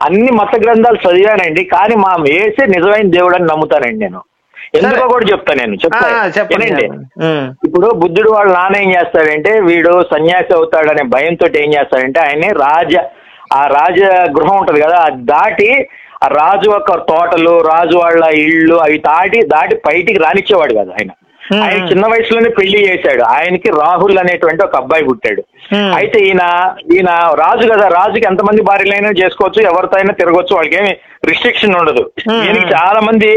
అన్ని మత గ్రంథాలు చదివానండి, కానీ మా యేసే నిజమైన దేవుడు అని నమ్ముతానండి నేను. ఎందుకో కూడా చెప్తాను నేను, చెప్తానండి. ఇప్పుడు బుద్ధుడు వాళ్ళ నాన్న ఏం చేస్తాడంటే, వీడు సన్యాసి అవుతాడనే భయంతో ఏం చేస్తాడంటే, ఆయన్ని రాజగృహం ఉంటది కదా, అది దాటి ఆ రాజు యొక్క తోటలు, రాజు వాళ్ళ ఇళ్ళు అవి దాటి బయటికి రానిచ్చేవాడు కదా ఆయన. ఆయన చిన్న వయసులోనే పెళ్లి చేశాడు. ఆయనకి రాహుల్ అనేటువంటి ఒక అబ్బాయి పుట్టాడు. అయితే ఈయన రాజు కదా, రాజుకి ఎంతమంది భార్యలైనా చేసుకోవచ్చు, ఎవరితో అయినా తిరగొచ్చు, వాళ్ళకి ఏమి రిస్ట్రిక్షన్ ఉండదు. ఈయనకి చాలా మంది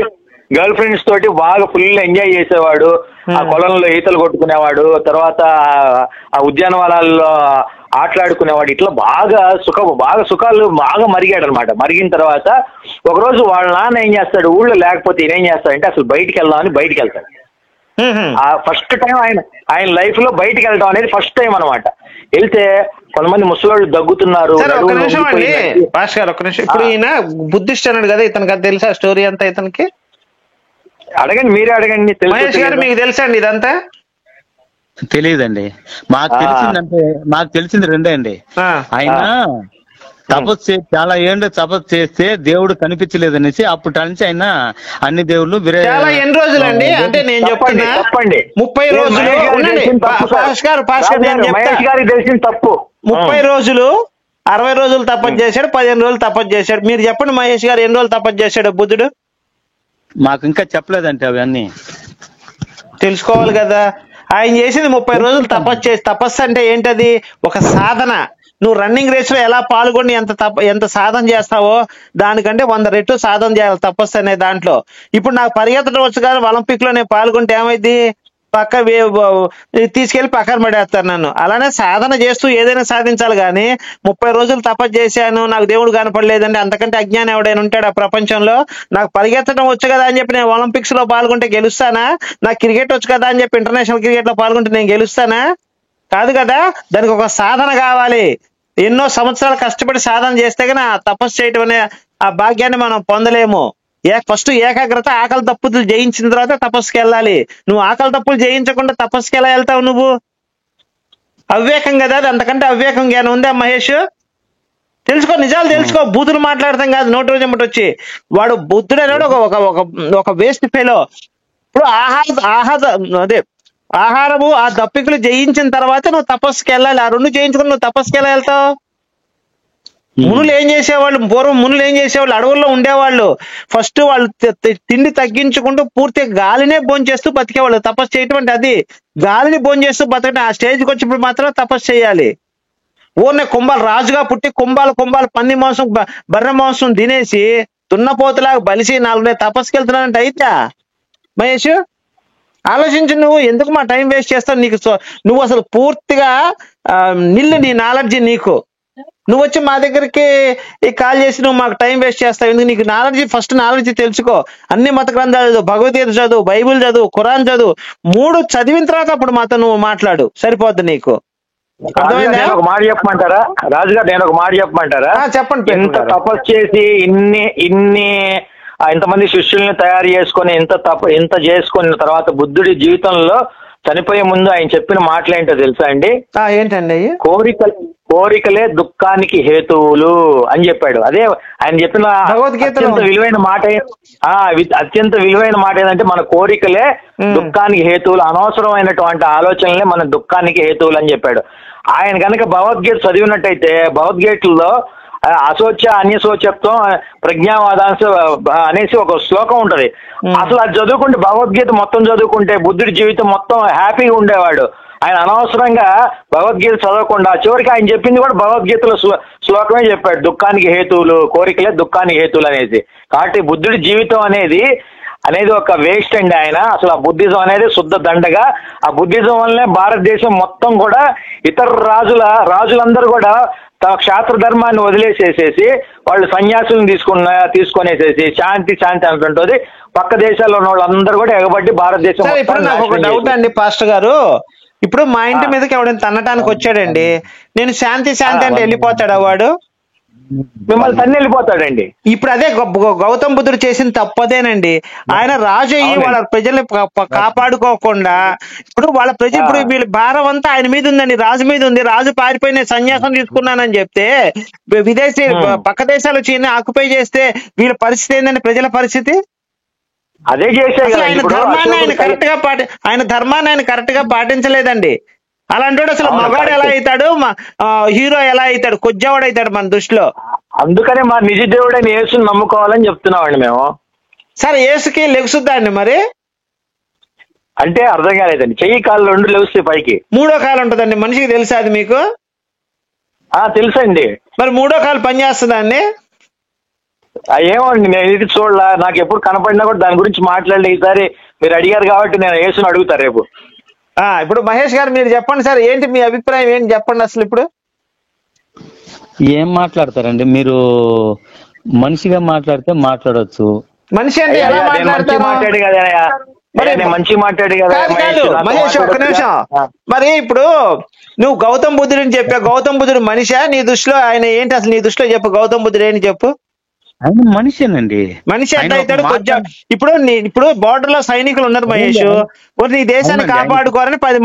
గర్ల్ ఫ్రెండ్స్ తోటి బాగా ఫుల్ ఎంజాయ్ చేసేవాడు. ఆ కొలంలో ఈతలు కొట్టుకునేవాడు, తర్వాత ఆ ఉద్యానవనాల్లో ఆటలాడుకునేవాడు. ఇట్లా బాగా సుఖాలు బాగా మరిగాడు అనమాట. మరిగిన తర్వాత ఒకరోజు వాళ్ళ నాన్న ఏం చేస్తాడు, ఊళ్ళో లేకపోతే ఈయన ఏం చేస్తాడంటే అసలు బయటికి వెళ్దామని బయటికి వెళ్తాడు. ఆ ఫస్ట్ టైం ఆయన లైఫ్ లో బయటికి వెళ్ళడం అనేది ఫస్ట్ టైం అనమాట. వెళ్తే కొంతమంది ముసలోళ్ళు దగ్గుతున్నారు. ఇప్పుడు ఈయన బుద్ధిస్ట్ అన్నాడు కదా, ఇతనికి అది తెలుసా స్టోరీ అంతా? ఇతనికి అడగండి, మీరే అడగండి. మహేష్ గారు మీకు తెలుసా అండి ఇదంతా? తెలియదండి. మాకు తెలిసింది రెండే అండి. ఆయన తపస్సు చాలా ఏంటో తపస్సు చేస్తే దేవుడు కనిపించలేదనేసి అప్పటి నుంచి ఆయన అన్ని దేవుళ్ళు చాలా ఎన్ని రోజులు అండి అంటే నేను చెప్తున్నా 30 రోజులు 30 రోజులు 60 రోజులు తపస్సు చేశాడు, 15 రోజులు తపస్సు చేశాడు. మీరు చెప్పండి మహేష్ గారు, ఎన్ని రోజులు తపస్సు చేశాడు బుద్ధుడు? మాకు ఇంకా చెప్పలేదంటే అవన్నీ తెలుసుకోవాలి కదా. ఆయన చేసింది 30 రోజులు తపస్సు అంటే ఏంటది? ఒక సాధన. నువ్వు రన్నింగ్ రేస్ లో ఎలా పాల్గొని ఎంత సాధన చేస్తావో దానికంటే 100 రెట్లు సాధన చేయాలి తపస్సు అనే దాంట్లో. ఇప్పుడు నాకు పరిగెత్తడం వచ్చు కానీ ఒలింపిక్ లో నేను పాల్గొంటే ఏమైంది, తీసుకెళ్లి పక్కన పడేస్తారు నన్ను. అలానే సాధన చేస్తూ ఏదైనా సాధించాలి కానీ 30 రోజులు తపస్సు చేశాను నాకు దేవుడు కనపడలేదండి, అంతకంటే అజ్ఞానం ఎవడైనా ఉంటాడు ఆ ప్రపంచంలో? నాకు పరిగెత్తడం వచ్చు కదా అని చెప్పి నేను ఒలింపిక్స్ లో పాల్గొంటే గెలుస్తానా? నాకు క్రికెట్ వచ్చు కదా అని చెప్పి ఇంటర్నేషనల్ క్రికెట్ లో పాల్గొంటే నేను గెలుస్తానా? కాదు కదా. దానికి ఒక సాధన కావాలి. ఎన్నో సంవత్సరాలు కష్టపడి సాధన చేస్తే కానీ ఆ తపస్సు చేయటం అనే ఆ భాగ్యాన్ని మనం పొందలేము. ఫస్ట్ ఏకాగ్రత, ఆకలి తప్పులు జయించిన తర్వాత తపస్సుకి వెళ్ళాలి. నువ్వు ఆకలి తప్పులు జయించకుండా తపస్సుకి ఎలా వెళ్తావు? నువ్వు అవివేకం కదా అది. అంతకంటే అవివేకం జ్ఞానం ఉందా మహేష్? తెలుసుకో, నిజాలు తెలుసుకో. బూతులు మాట్లాడతాం కాదు నోటి రోజు వచ్చి. వాడు బుద్ధుడు అనేవాడు ఒక వేస్ట్ ఫెలో. ఇప్పుడు ఆహారము ఆ దప్పికలు జయించిన తర్వాత నువ్వు తపస్సుకి వెళ్ళాలి. ఆ రెండు జయించుకుని నువ్వు తపస్సుకి ఎలా వెళ్తావు? మునులు ఏం చేసేవాళ్ళు, పూర్వం మునులు ఏం చేసేవాళ్ళు, అడవుల్లో ఉండేవాళ్ళు. ఫస్ట్ వాళ్ళు తిండి తగ్గించుకుంటూ పూర్తిగా గాలినే భోంచేస్తూ బతికేవాళ్ళు. తపస్సు చేయటం అంటే అది. గాలిని భోంచేస్తూ బతకడం. ఆ స్టేజ్కి వచ్చినప్పుడు మాత్రం తపస్సు చేయాలి. ఊరినే కుంభాలు రాజుగా పుట్టి కుంభాలు పంది మాంసం బర్రె మాంసం తినేసి దున్నపోతులాగా బలిసి 4 తపస్సుకి వెళ్తున్నానంటే అయితే మహేష్ ఆలోచించు. నువ్వు ఎందుకు మా టైం వేస్ట్ చేస్తావు? నీకు నువ్వు అసలు పూర్తిగా నిల్లు నీ నాలెడ్జి నీకు. నువ్వు వచ్చి మా దగ్గరికి కాల్ చేసి నువ్వు మాకు టైం వేస్ట్ చేస్తావు ఎందుకు? నీకు నాలెడ్జి ఫస్ట్ నాలెడ్జి తెలుసుకో. అన్ని మత గ్రంథాలు చదువు, భగవద్గీత చదువు, బైబిల్ చదువు, ఖురాన్ చదువు. 3 చదివిన తర్వాత అప్పుడు మాతో నువ్వు మాట్లాడు, సరిపోద్ది నీకు. నేను ఒక మాట చెప్పమంటారా రాజుగారు? నేను ఒక మాట చెప్పమంటారా? చెప్పండి. ఇంత తపస్సు చేసి ఇంతమంది శిష్యుల్ని తయారు చేసుకొని ఇంత చేసుకున్న తర్వాత బుద్ధుడి జీవితంలో చనిపోయే ముందు ఆయన చెప్పిన మాటలు ఏంటో తెలుసా అండి? ఏంటండి? కోరికలే దుఃఖానికి హేతువులు అని చెప్పాడు. అదే ఆయన చెప్పిన అత్యంత విలువైన మాట. అత్యంత విలువైన మాట ఏంటంటే మన కోరికలే దుఃఖానికి హేతువులు, అనవసరమైనటువంటి ఆలోచనలే మన దుఃఖానికి హేతువులు అని చెప్పాడు. ఆయన కనుక భగవద్గీత చదివినట్టయితే భగవద్గీతలో అశోచ్య అన్యశోచత్వం ప్రజ్ఞావాదాంశ అనేసి ఒక శ్లోకం ఉంటది. అసలు అది చదువుకుంటే భగవద్గీత మొత్తం చదువుకుంటే బుద్ధుడి జీవితం మొత్తం హ్యాపీగా ఉండేవాడు. ఆయన అనవసరంగా భగవద్గీత చదవకుండా చివరికి ఆయన చెప్పింది కూడా భగవద్గీతలో శ్లోకమే చెప్పాడు, దుఃఖానికి హేతువులు, కోరికలే దుఃఖానికి హేతువులు అనేసి. కాబట్టి బుద్ధుడి జీవితం అనేది ఒక వేస్ట్ అండి. ఆయన అసలు ఆ బుద్ధిజం అనేది శుద్ధ దండగా. ఆ బుద్ధిజం వల్లనే భారతదేశం మొత్తం కూడా ఇతర రాజులందరూ కూడా తమ క్షాత్ర ధర్మాన్ని వదిలేసేసేసి వాళ్ళు సన్యాసులను తీసుకొనేసేసి శాంతి అంటుంటుంది. పక్క దేశాల్లో ఉన్న వాళ్ళందరూ కూడా ఎగబట్టి భారతదేశం. ఇప్పుడు నాకు ఒక డౌట్ అండి పాస్టర్ గారు. ఇప్పుడు మా ఇంటి మీదకి ఎవడైనా తన్నటానికి వచ్చాడండి, నేను శాంతి అంటే వెళ్ళిపోతాడా వాడు? మిమ్మల్ని తన్ని వెళ్ళిపోతాడండి. ఇప్పుడు అదే గౌతమ్ బుద్ధుడు చేసిన తప్పదేనండి. ఆయన రాజు అయ్యి వాళ్ళ ప్రజల్ని కాపాడుకోకుండా ఇప్పుడు వాళ్ళ ప్రజలు ఇప్పుడు వీళ్ళ భారం అంతా ఆయన మీద ఉందండి, రాజు మీద ఉంది. రాజు పారిపోయిన సన్యాసం తీసుకున్నానని చెప్తే విదేశీ పక్క దేశాలు వచ్చి ఆక్యుపై చేస్తే వీళ్ళ పరిస్థితి ఏంటండి? ప్రజల పరిస్థితి అదే చేశాడు. ఆయన ధర్మాన్ని ఆయన కరెక్ట్ గా పాటించలేదండి. అలాంటి అసలు మగాడు ఎలా అవుతాడు, హీరో ఎలా అవుతాడు, కొజ్జావాడు అవుతాడు మన దృష్టిలో. అందుకనే మా నిజ దేవుడైన యేసుని నమ్ముకోవాలని చెప్తున్నామండి మేము. సరే యేసుకి లెగుసుద్దా అండి మరి? అంటే అర్థం కాలేదండి. చెయ్యి కాళ్ళు 2 లెగుస్తాయి పైకి, 3వ కాలు ఉంటుందండి మనిషికి, తెలుసా అది మీకు? తెలుసండి. మరి 3వ కాలు పనిచేస్తుందా అండి? ఏమండి నేను ఇది చూడలా, నాకు ఎప్పుడు కనపడినా కూడా దాని గురించి మాట్లాడలే. ఈసారి మీరు అడిగారు కాబట్టి నేను యేసుని అడుగుతా రేపు. ఇప్పుడు మహేష్ గారు మీరు చెప్పండి సార్, ఏంటి మీ అభిప్రాయం ఏంటి చెప్పండి. అసలు ఇప్పుడు ఏం మాట్లాడతారండి మీరు? మనిషిగా మాట్లాడితే మాట్లాడొచ్చు. మనిషి అంటే ఎలా మాట్లాడతారు? మాట్లాడు కదా మంచి మాట్లాడు కదా మహేష్. ఒక్క నిమిషం. మరి ఇప్పుడు నువ్వు గౌతమ్ బుద్ధుడిని చెప్పావు, గౌతమ్ బుద్ధుడు మనిషా నీ దృష్టిలో? ఆయన ఏంటి అసలు నీ దృష్టిలో చెప్పు, గౌతమ్ బుద్ధుడు ఏంటి చెప్పు. ఆయన మనిషేనండి. మనిషి ఎంత అవుతాడు? ఇప్పుడు బోర్డర్ లో సైనికులు ఉన్నారు మహేష్, నీ దేశాన్ని కాపాడుకోవాలని 10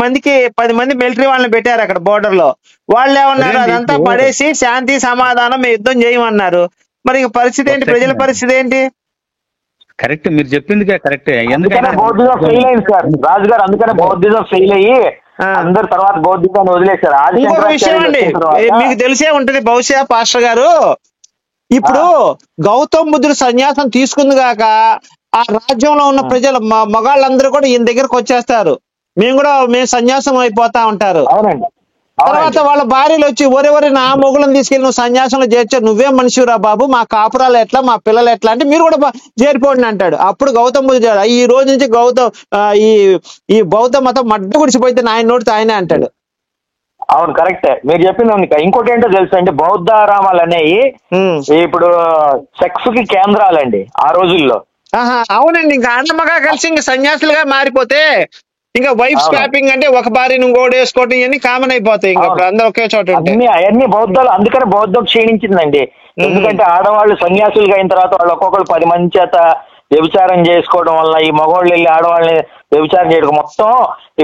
మంది మిలిటరీ వాళ్ళని పెట్టారు అక్కడ బోర్డర్ లో. వాళ్ళు ఏమన్నారు, అదంతా పడేసి శాంతి సమాధానం యుద్ధం చేయమన్నారు. మరి పరిస్థితి ఏంటి? ప్రజల పరిస్థితి ఏంటి? కరెక్ట్, మీరు చెప్పింది కరెక్ట్. ఎందుకంటే బౌద్ధిజం ఫెయిల్ అయింది సార్ రాజుగారు. అందుకనే బౌద్ధిజం ఫెయిల్ అయ్యి అందరు తర్వాత బౌద్ధిజాన్ని వదిలేశారు. ఇంకొక విషయం అండి, మీకు తెలిసే ఉంటది బహుశా పాస్టర్ గారు, ఇప్పుడు గౌతమ్ బుద్ధుడు సన్యాసం తీసుకుంది కాక ఆ రాజ్యంలో ఉన్న ప్రజలు మగాళ్ళందరూ కూడా ఈయన దగ్గరకు వచ్చేస్తారు, మేము సన్యాసం అయిపోతా ఉంటారు. తర్వాత వాళ్ళ భార్యలు వచ్చి ఒరే నా మొగులను తీసుకెళ్ళి నువ్వు సన్యాసంలో చేర్చావు, నువ్వే మనిషిరా బాబు, మా కాపురాలు ఎట్లా, మా పిల్లలు ఎట్లా అంటే మీరు కూడా చేరిపోండి అంటాడు. అప్పుడు గౌతమ్ బుద్ధుడు ఈ రోజు నుంచి ఈ బౌద్ధ మతం మడ్డ గుడిచిపోతే ఆయన నోటితో ఆయనే అంటాడు. అవును కరెక్టే మీరు చెప్పింది. ఇంకోటి ఏంటో తెలుసు అండి, బౌద్ధారామాలు అనేవి ఇప్పుడు సెక్స్ కి కేంద్రాలండి ఆ రోజుల్లో. అవునండి, ఇంకా అన్నమ్మగా కలిసి ఇంకా సన్యాసులుగా మారిపోతే ఇంకా వైఫ్ స్వాపింగ్ అంటే ఒక భార్యను ఇంకోటి వేసుకోవటం ఇవన్నీ కామన్ అయిపోతాయి. ఇంకా అందరూ ఒకే చోట అవన్నీ బౌద్ధాలు. అందుకనే బౌద్ధం క్షీణించిందండి. ఎందుకంటే ఆడవాళ్ళు సన్యాసులుగా అయిన తర్వాత వాళ్ళు ఒక్కొక్కరు 10 మంది చేత వ్యభిచారం చేసుకోవడం వల్ల ఈ మగవాళ్ళు వెళ్ళి ఆడవాళ్ళని వ్యభిచారం చేయడం మొత్తం ఈ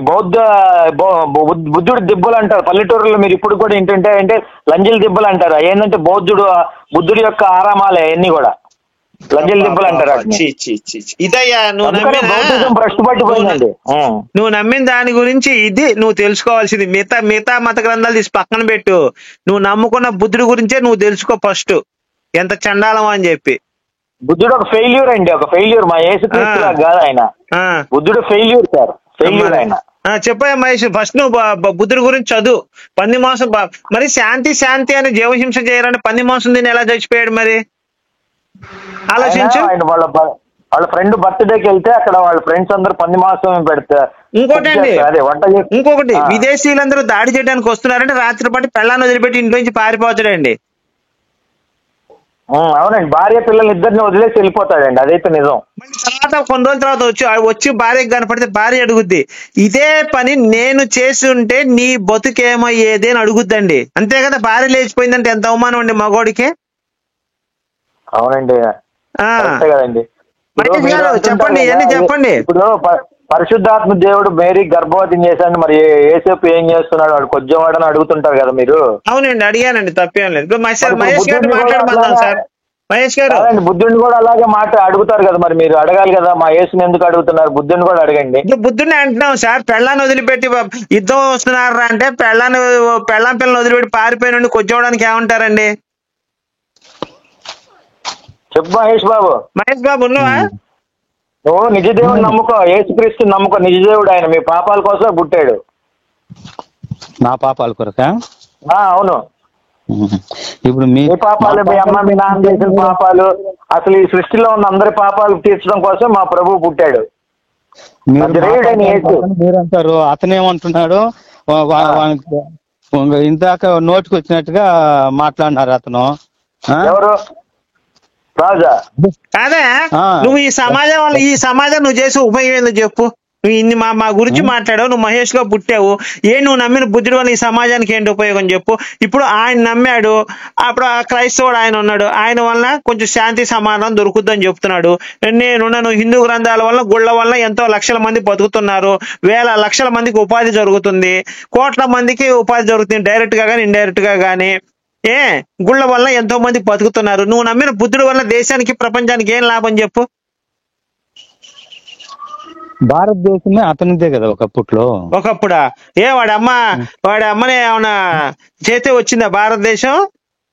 బుద్ధుడు దిబ్బలు అంటారు. పల్లెటూరులో మీరు ఇప్పుడు కూడా ఏంటంటే అంటే లంజల దిబ్బలు అంటారు. ఏంటంటే బుద్ధుడి యొక్క ఆరామాలే అన్ని కూడా లంజల దిబ్బలు అంటారు. ఇదయ్యా నువ్వు నమ్మిన దాని గురించి ఇది నువ్వు తెలుసుకోవాల్సింది. మిగతా మత గ్రంథాలు తీసి పక్కన పెట్టు, నువ్వు నమ్ముకున్న బుద్ధుడి గురించే నువ్వు తెలుసుకో ఫస్ట్ ఎంత చండాలం అని చెప్పి. బుద్ధుడు ఒక ఫెయిల్యూర్ అండి, ఒక ఫెయిల్యూర్. మా యేసుక్రీస్తు కాదు ఆయన. బుద్ధుడు ఫెయిల్యూర్ సార్, ఫెయిల్యూర్ ఆయన. చెప్పాయా మహేష్, ఫస్ట్ నువ్వు బుద్ధుడి గురించి చదువు. పంది మాంసం మరి శాంతి అని జీవహింస చేయాలని పంది మాంసం దీన్ని ఎలా చచ్చిపోయాడు మరి ఆలోచించు. ఆయన వాళ్ళ ఫ్రెండ్ బర్త్డేకి వెళ్తే అక్కడ వాళ్ళ ఫ్రెండ్స్ అందరూ పంది మాంసం పెడతారు. ఇంకొకటి విదేశీయులందరూ దాడి చేయడానికి వస్తున్నారంటే రాత్రి పాటు పెళ్ళాన్ని వదిలిపెట్టి ఇంట్లో నుంచి పారిపోతాడండి. అవునండి, భార్య పిల్లలు ఇద్దరిని వదిలేసి వెళ్ళిపోతాడండి, అదైతే నిజం. తర్వాత కొన్ని రోజుల తర్వాత వచ్చి భార్యకి కనపడితే భార్య అడుగుద్ది, ఇదే పని నేను చేసి ఉంటే నీ బతుకేమయ్యేది అని అడుగుద్దండి. అంతే కదా, భార్య లేచిపోయిందంటే ఎంత అవమానం అండి మగోడికి. అవునండి కదండి. చెప్పండి ఇవన్నీ చెప్పండి. ఇప్పుడు పరిశుద్ధాత్మ దేవుడు మేరీ గర్భవతిని చేశాడు, మరి యేసేపు ఏం చేస్తున్నాడు, వాడు కొంచెం వాడని అడుగుతుంటారు కదా మీరు. అవునండి, అడిగానండి, తప్పేం లేదు. మహేష్ గారు మాట్లాడమన్నాను సార్. మహేష్ గారు బుద్ధుడిని కూడా అలాగే అడుగుతారు కదా, మరి మీరు అడగాలి కదా, మా యేసుని ఎందుకు అడుగుతున్నారు, బుద్ధుడిని కూడా అడగండి. బుద్ధుడిని అంటున్నాం సార్, పెళ్ళాన్ని వదిలిపెట్టి యుద్ధం వస్తున్నారా అంటే పెళ్ళాన్ని పిల్లల్ని వదిలిపెట్టి పారిపోయిన కొంచెండానికి ఏమంటారండి? చెప్పు మహేష్ బాబు ఉన్నావా? నువ్వు నిజదేవుడు నమ్ముకో, యేసుక్రీస్తు నమ్ముకో, నిజదేవుడు ఆయన మీ పాపాల కోసం పుట్టాడు. నా పాపాల కొరకా? అవును, ఇప్పుడు మీ పాపాలు, మీ అమ్మ మీ నాన్న చేసిన పాపాలు, అసలు ఈ సృష్టిలో ఉన్న అందరి పాపాలు తీర్చడం కోసం మా ప్రభువు పుట్టాడు. మీరంటారు, అతనేమంటున్నాడు, ఇందాక నోటికి వచ్చినట్టుగా మాట్లాడినారు అతను. ఎవరు? రాజా కాదా? నువ్వు ఈ సమాజం నువ్వు చేసే ఉపయోగం ఏందో చెప్పు. నువ్వు ఇన్ని మా గురించి మాట్లాడావు, నువ్వు మహేష్ గా పుట్టావు, నువ్వు నమ్మిన బుద్ధుడు వల్ల ఈ సమాజానికి ఏంటి ఉపయోగం చెప్పు. ఇప్పుడు ఆయన నమ్మాడు, అప్పుడు ఆ క్రైస్తవుడు ఆయన ఉన్నాడు, ఆయన వల్ల కొంచెం శాంతి సమాధానం దొరుకుద్దని చెప్తున్నాడు. నేనున్నాను, హిందూ గ్రంథాల వల్ల గుళ్ళ వల్ల ఎంతో లక్షల మంది బతుకుతున్నారు, వేల లక్షల మందికి ఉపాధి జరుగుతుంది, కోట్ల మందికి ఉపాధి జరుగుతుంది, డైరెక్ట్ గా కానీ ఇండైరెక్ట్ గా కానీ. గుళ్ళ వల్ల ఎంతో మంది బతుకుతున్నారు. నువ్వు నమ్మిన బుద్ధుడు వల్ల దేశానికి ప్రపంచానికి ఏం లాభం చెప్పు. భారతదేశమే అతనిదే కదా ఒకప్పుడా? వాడి అమ్మని ఏమన్నా చేతే వచ్చిందా భారతదేశం?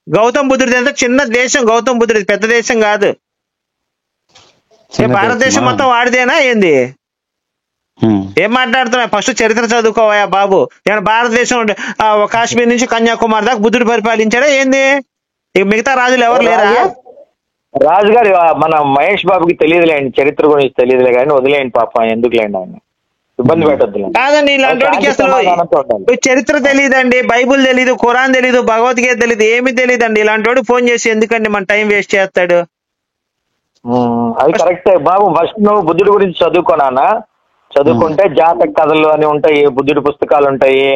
గౌతమ్ బుద్ధుడిది అంటే చిన్న దేశం, గౌతమ్ బుద్ధుడిది పెద్ద దేశం కాదు. భారతదేశం మొత్తం వాడిదేనా ఏంది? ఏం మాట్లాడుతున్నా? ఫస్ట్ చరిత్ర చదువుకోవా బాబు. ఏమన్నా భారతదేశం కాశ్మీర్ నుంచి కన్యాకుమారి దాకా బుద్ధుడు పరిపాలించాడా ఏంది? మిగతా రాజులు ఎవరు లేరా? రాజుగారు మన మహేష్ బాబుకి తెలియదులేండి, చరిత్ర గురించి తెలియదులే కానీ వదిలేండి పాపం, ఎందుకులేండి ఆయన ఇబ్బంది పెట్టద్దు. కాదండి, ఇలాంటి అసలు చరిత్ర తెలియదండి, బైబుల్ తెలీదు, ఖురాన్ తెలీదు, భగవద్గీత తెలీదు, ఏమి తెలియదండి. ఇలాంటి ఫోన్ చేసి ఎందుకండి మన టైం వేస్ట్ చేస్తాడు? అది కరెక్టే బాబు. ఫస్ట్ నువ్వు బుద్ధుడి గురించి చదువుకోనా, చదువుకుంటే జాతక కథలు అని ఉంటాయి, బుద్ధుడి పుస్తకాలు ఉంటాయి,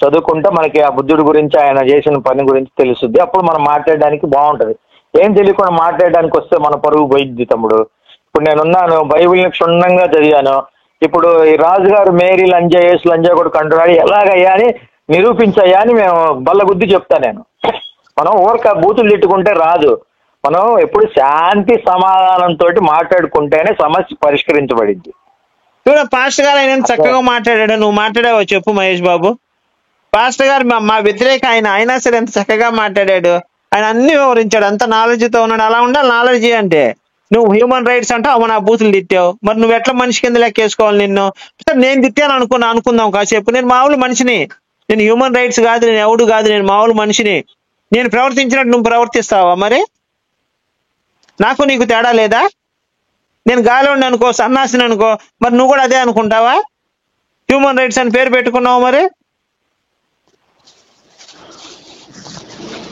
చదువుకుంటే మనకి ఆ బుద్ధుడి గురించి ఆయన చేసిన పని గురించి తెలుస్తుంది. అప్పుడు మనం మాట్లాడడానికి బాగుంటది. ఏం తెలియకుండా మాట్లాడడానికి వస్తే మన పరువు పోయిద్ది తమ్ముడు. ఇప్పుడు నేనున్నాను, బైబిల్ని క్షుణ్ణంగా చదివాను. ఇప్పుడు ఈ రాజుగారు మేరీ యేసు లంజా కూడా కంటున్నాడు, ఎలాగయ్యా అని నిరూపించయ్యా అని మేము బల్లగుద్ది చెప్తా. నేను మనం ఊరక బూతులు తిట్టుకుంటే రాదు, మనం ఎప్పుడు శాంతి సమాధానంతో మాట్లాడుకుంటేనే సమస్య పరిష్కరించబడింది. చూడ పాస్టర్ గారు ఆయన చక్కగా మాట్లాడాడు, నువ్వు మాట్లాడావో చెప్పు మహేష్ బాబు. పాస్టర్ గారు మా వ్యతిరేక అయినా సరే ఎంత చక్కగా మాట్లాడాడు. ఆయన అన్ని వివరించాడు, అంత నాలెడ్జ్తో ఉన్నాడు. అలా ఉండాలి నాలెడ్జ్ అంటే. నువ్వు హ్యూమన్ రైట్స్ అంటే అవును, ఆ బూతులు తిట్టావు, మరి నువ్వు ఎట్లా మనిషి కింద లెక్కేసుకోవాలి నిన్ను? నేను తిట్టాను అనుకుందాం కాసేపు. నేను మామూలు మనిషిని, నేను హ్యూమన్ రైట్స్ కాదు, నేను ఎవడు కాదు, నేను మామూలు మనిషిని. నేను ప్రవర్తించినట్టు నువ్వు ప్రవర్తిస్తావా? మరి నాకు నీకు తేడా లేదా? నేను గాలిని అనుకో, సన్నాసిని అనుకో, మరి నువ్వు కూడా అదే అనుకుంటావా? హ్యూమన్ రైట్స్ అని పేరు పెట్టుకున్నావు, మరి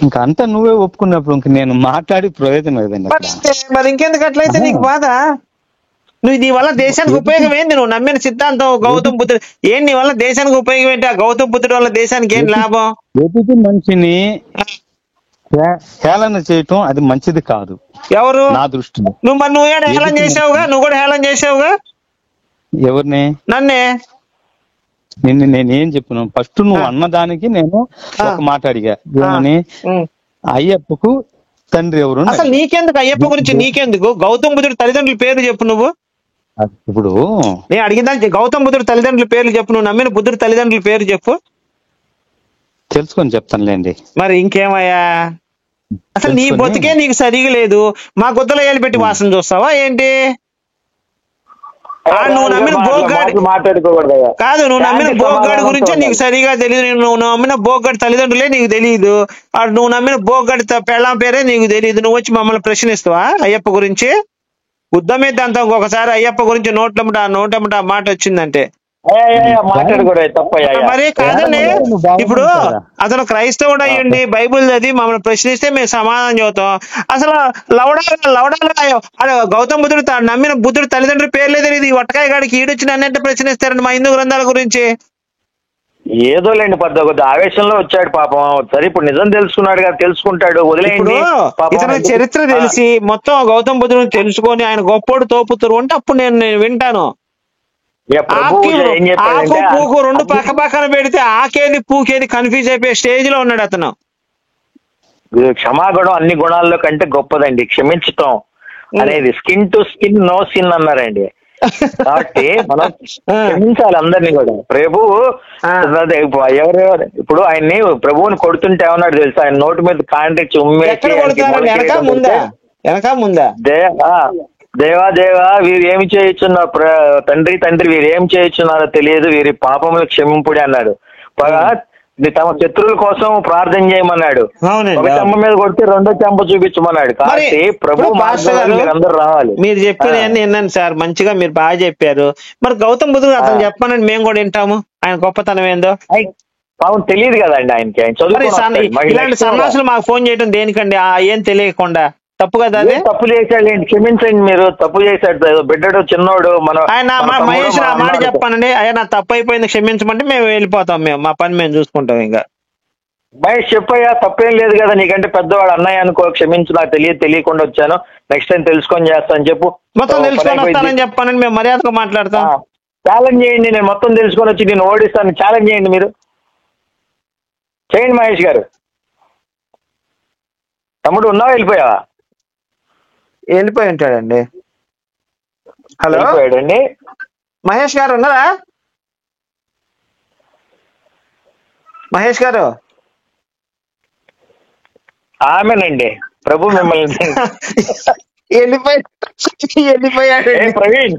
ఇంకా అంతా నువ్వే ఒప్పుకున్నప్పుడు ఇంక నేను మాట్లాడి ప్రయోజనం లేదండి. మరి ఇంకెందుకు అట్లయితే నీకు బాధ? నీ వల్ల దేశానికి ఉపయోగం ఏంది? నువ్వు నమ్మిన సిద్ధాంతం గౌతమ్ బుద్ధుడు నీ వల్ల దేశానికి ఉపయోగం ఏంటి? ఆ గౌతమ్ బుద్ధుడు వల్ల దేశానికి ఏం లాభం? ఎదుటి మనిషిని హేళన చేయటం అది మంచిది కాదు ఎవరు? నా దృష్టిలో. నువ్వు హేళన చేసావుగా, నువ్వు కూడా హేళన చేసావుగా. ఎవరిని? నన్నే. నేనేం చెప్పను? ఫస్ట్ నువ్వు అన్నదానికి నేను ఒక మాట అడిగా, ఏమని? అయ్యప్పకు తండ్రి ఎవరు? అసలు నీకెందుకు అయ్యప్ప గురించి? నీకెందుకు? గౌతమ్ బుద్ధుడు తల్లిదండ్రుల పేరు చెప్పు. నువ్వు ఇప్పుడు నేను అడిగిందానికి గౌతమ్ బుద్ధుడు తల్లిదండ్రుల పేర్లు చెప్పు. నువ్వు నమ్మిన బుద్ధుడు తల్లిదండ్రుల పేరు చెప్పు. తెలుసుకొని చెప్తానులేండి. మరి ఇంకేమయ్యా? అసలు నీ బతికే నీకు సరిగా లేదు, మా గుద్దలో ఏలు పెట్టి వాసన చూస్తావా ఏంటి? నువ్వు నమ్మిన బోగ్గాడి మాట్లాడుకోకూడదు. కాదు, నువ్వు నమ్మిన బోగ్గాడి గురించే నీకు సరిగా తెలియదు. నువ్వు నమ్మిన బోగ్గాడి తల్లిదండ్రులే నీకు తెలియదు. నువ్వు నమ్మిన బోగ్గాడి పెళ్ళాం పేరే నీకు తెలియదు. నువ్వు వచ్చి మమ్మల్ని ప్రశ్నిస్తావా అయ్యప్ప గురించి? యుద్ధం మీద అంతా ఇంకొకసారి అయ్యప్ప గురించి నోటమ్మట మాట వచ్చిందంటే మాట్లాడకూడదు తప్పయ్యా. మరి కాదండి, ఇప్పుడు అతను క్రైస్తవుడు అయ్యండి, బైబుల్ చదివి మమ్మల్ని ప్రశ్నిస్తే మేము సమాధానం చెబుతాం. అసలు లవడాల గౌతమ బుద్ధుడు నమ్మిన బుద్ధుడు తల్లిదండ్రుల పేర్లే తెలియదు. ఈ వటకాయ గాడికి ఈడొచ్చి నన్నంటే ప్రశ్నిస్తారండి మా హిందూ గ్రంథాల గురించి. ఏదో లేండి కొద్ది ఆవేశంలో వచ్చాడు పాపం. సరే ఇప్పుడు నిజం తెలుసుకున్నాడు కదా, తెలుసుకుంటాడు, వదిలేయండి. ఇతని చరిత్ర తెలిసి మొత్తం గౌతమ బుద్ధుడు తెలుసుకొని ఆయన గొప్పోడు తోపుతురు అంటే అప్పుడు నేను వింటాను. ఆకు పూకు రెండు పక్క పక్కన పెడితే ఆకేది పూకేది కన్ఫ్యూజ్ అయిపోయే స్టేజ్ లో ఉన్నాడు అతను. క్షమాగుణం అన్ని గుణాల్లో కంటే గొప్పదండి. క్షమించటం అనేది skin to skin no sin అన్నారండి. కాబట్టి మనం క్షమించాలి అందరినీ కూడా. ప్రభువు ఎవరెవరు ఇప్పుడు ఆయన్ని ప్రభువుని కొడుతుంటే ఏమన్నాడు తెలుసా? ఆయన నోటి మీద కాండ్రించి దేవా వీరు ఏమి చేయుచున్నారు తండ్రి వీరు ఏం చేయుచున్నారో తెలియదు, వీరి పాపములు క్షమింపుడి అన్నాడు. తమ శత్రువుల కోసం ప్రార్థన చేయమన్నాడు. ఒక చెంప మీద కొడితే రెండో చెంప చూపించమన్నాడు. కాబట్టి ప్రభు అందరూ రావాలి. మీరు చెప్పినవన్నీ విన్నాను సార్, మంచిగా మీరు బాగా చెప్పారు. మరి గౌతమ్ బుద్ధుడు అతను చెప్పానని మేము కూడా వింటాము. ఆయన గొప్పతనం ఏందో పాపం తెలియదు కదండి ఆయనకి. ఆయన ఇలాంటి సన్నాసులు మాకు ఫోన్ చేయడం దేనికండి? ఏం తెలియకుండా తప్పు కదా అది. తప్పు చేశాడు, క్షమించండి. మీరు తప్పు చేశాడు, బిడ్డడు చిన్నోడు. ఆయన మహేష్ ఆ మాట చెప్పానండి, అయ్యా నా తప్పు అయిపోయింది క్షమించమంటే మేము వెళ్ళిపోతాం, మేము మా పని మేము చూసుకుంటాం. ఇంకా మహేష్ చెప్పయ్యా, తప్పేం లేదు కదా, నీకంటే పెద్దవాడు అన్నయ్య అనుకో, క్షమించు, నాకు తెలియకుండా వచ్చాను, నెక్స్ట్ టైం తెలుసుకొని చేస్తాను చెప్పు. మొత్తం తెలుసుకొని వస్తానని చెప్పానండి, మేము మర్యాదగా మాట్లాడతాం. ఛాలెంజ్ చేయండి, నేను మొత్తం తెలుసుకొని వచ్చి నేను ఓడిస్తాను. ఛాలెంజ్ చేయండి, మీరు చేయండి. మహేష్ గారు, తమ్ముడు ఉన్నావా, వెళ్ళిపోయావా? వెళ్ళిపోయి ఉంటాడండి. హలో వెళ్ళిపోయాడండి. మహేష్ గారు ఉన్నారా? మహేష్ గారు ఆమెనండి, ప్రభు మిమ్మల్ని వెళ్ళిపోయాడు. ప్రవీణ్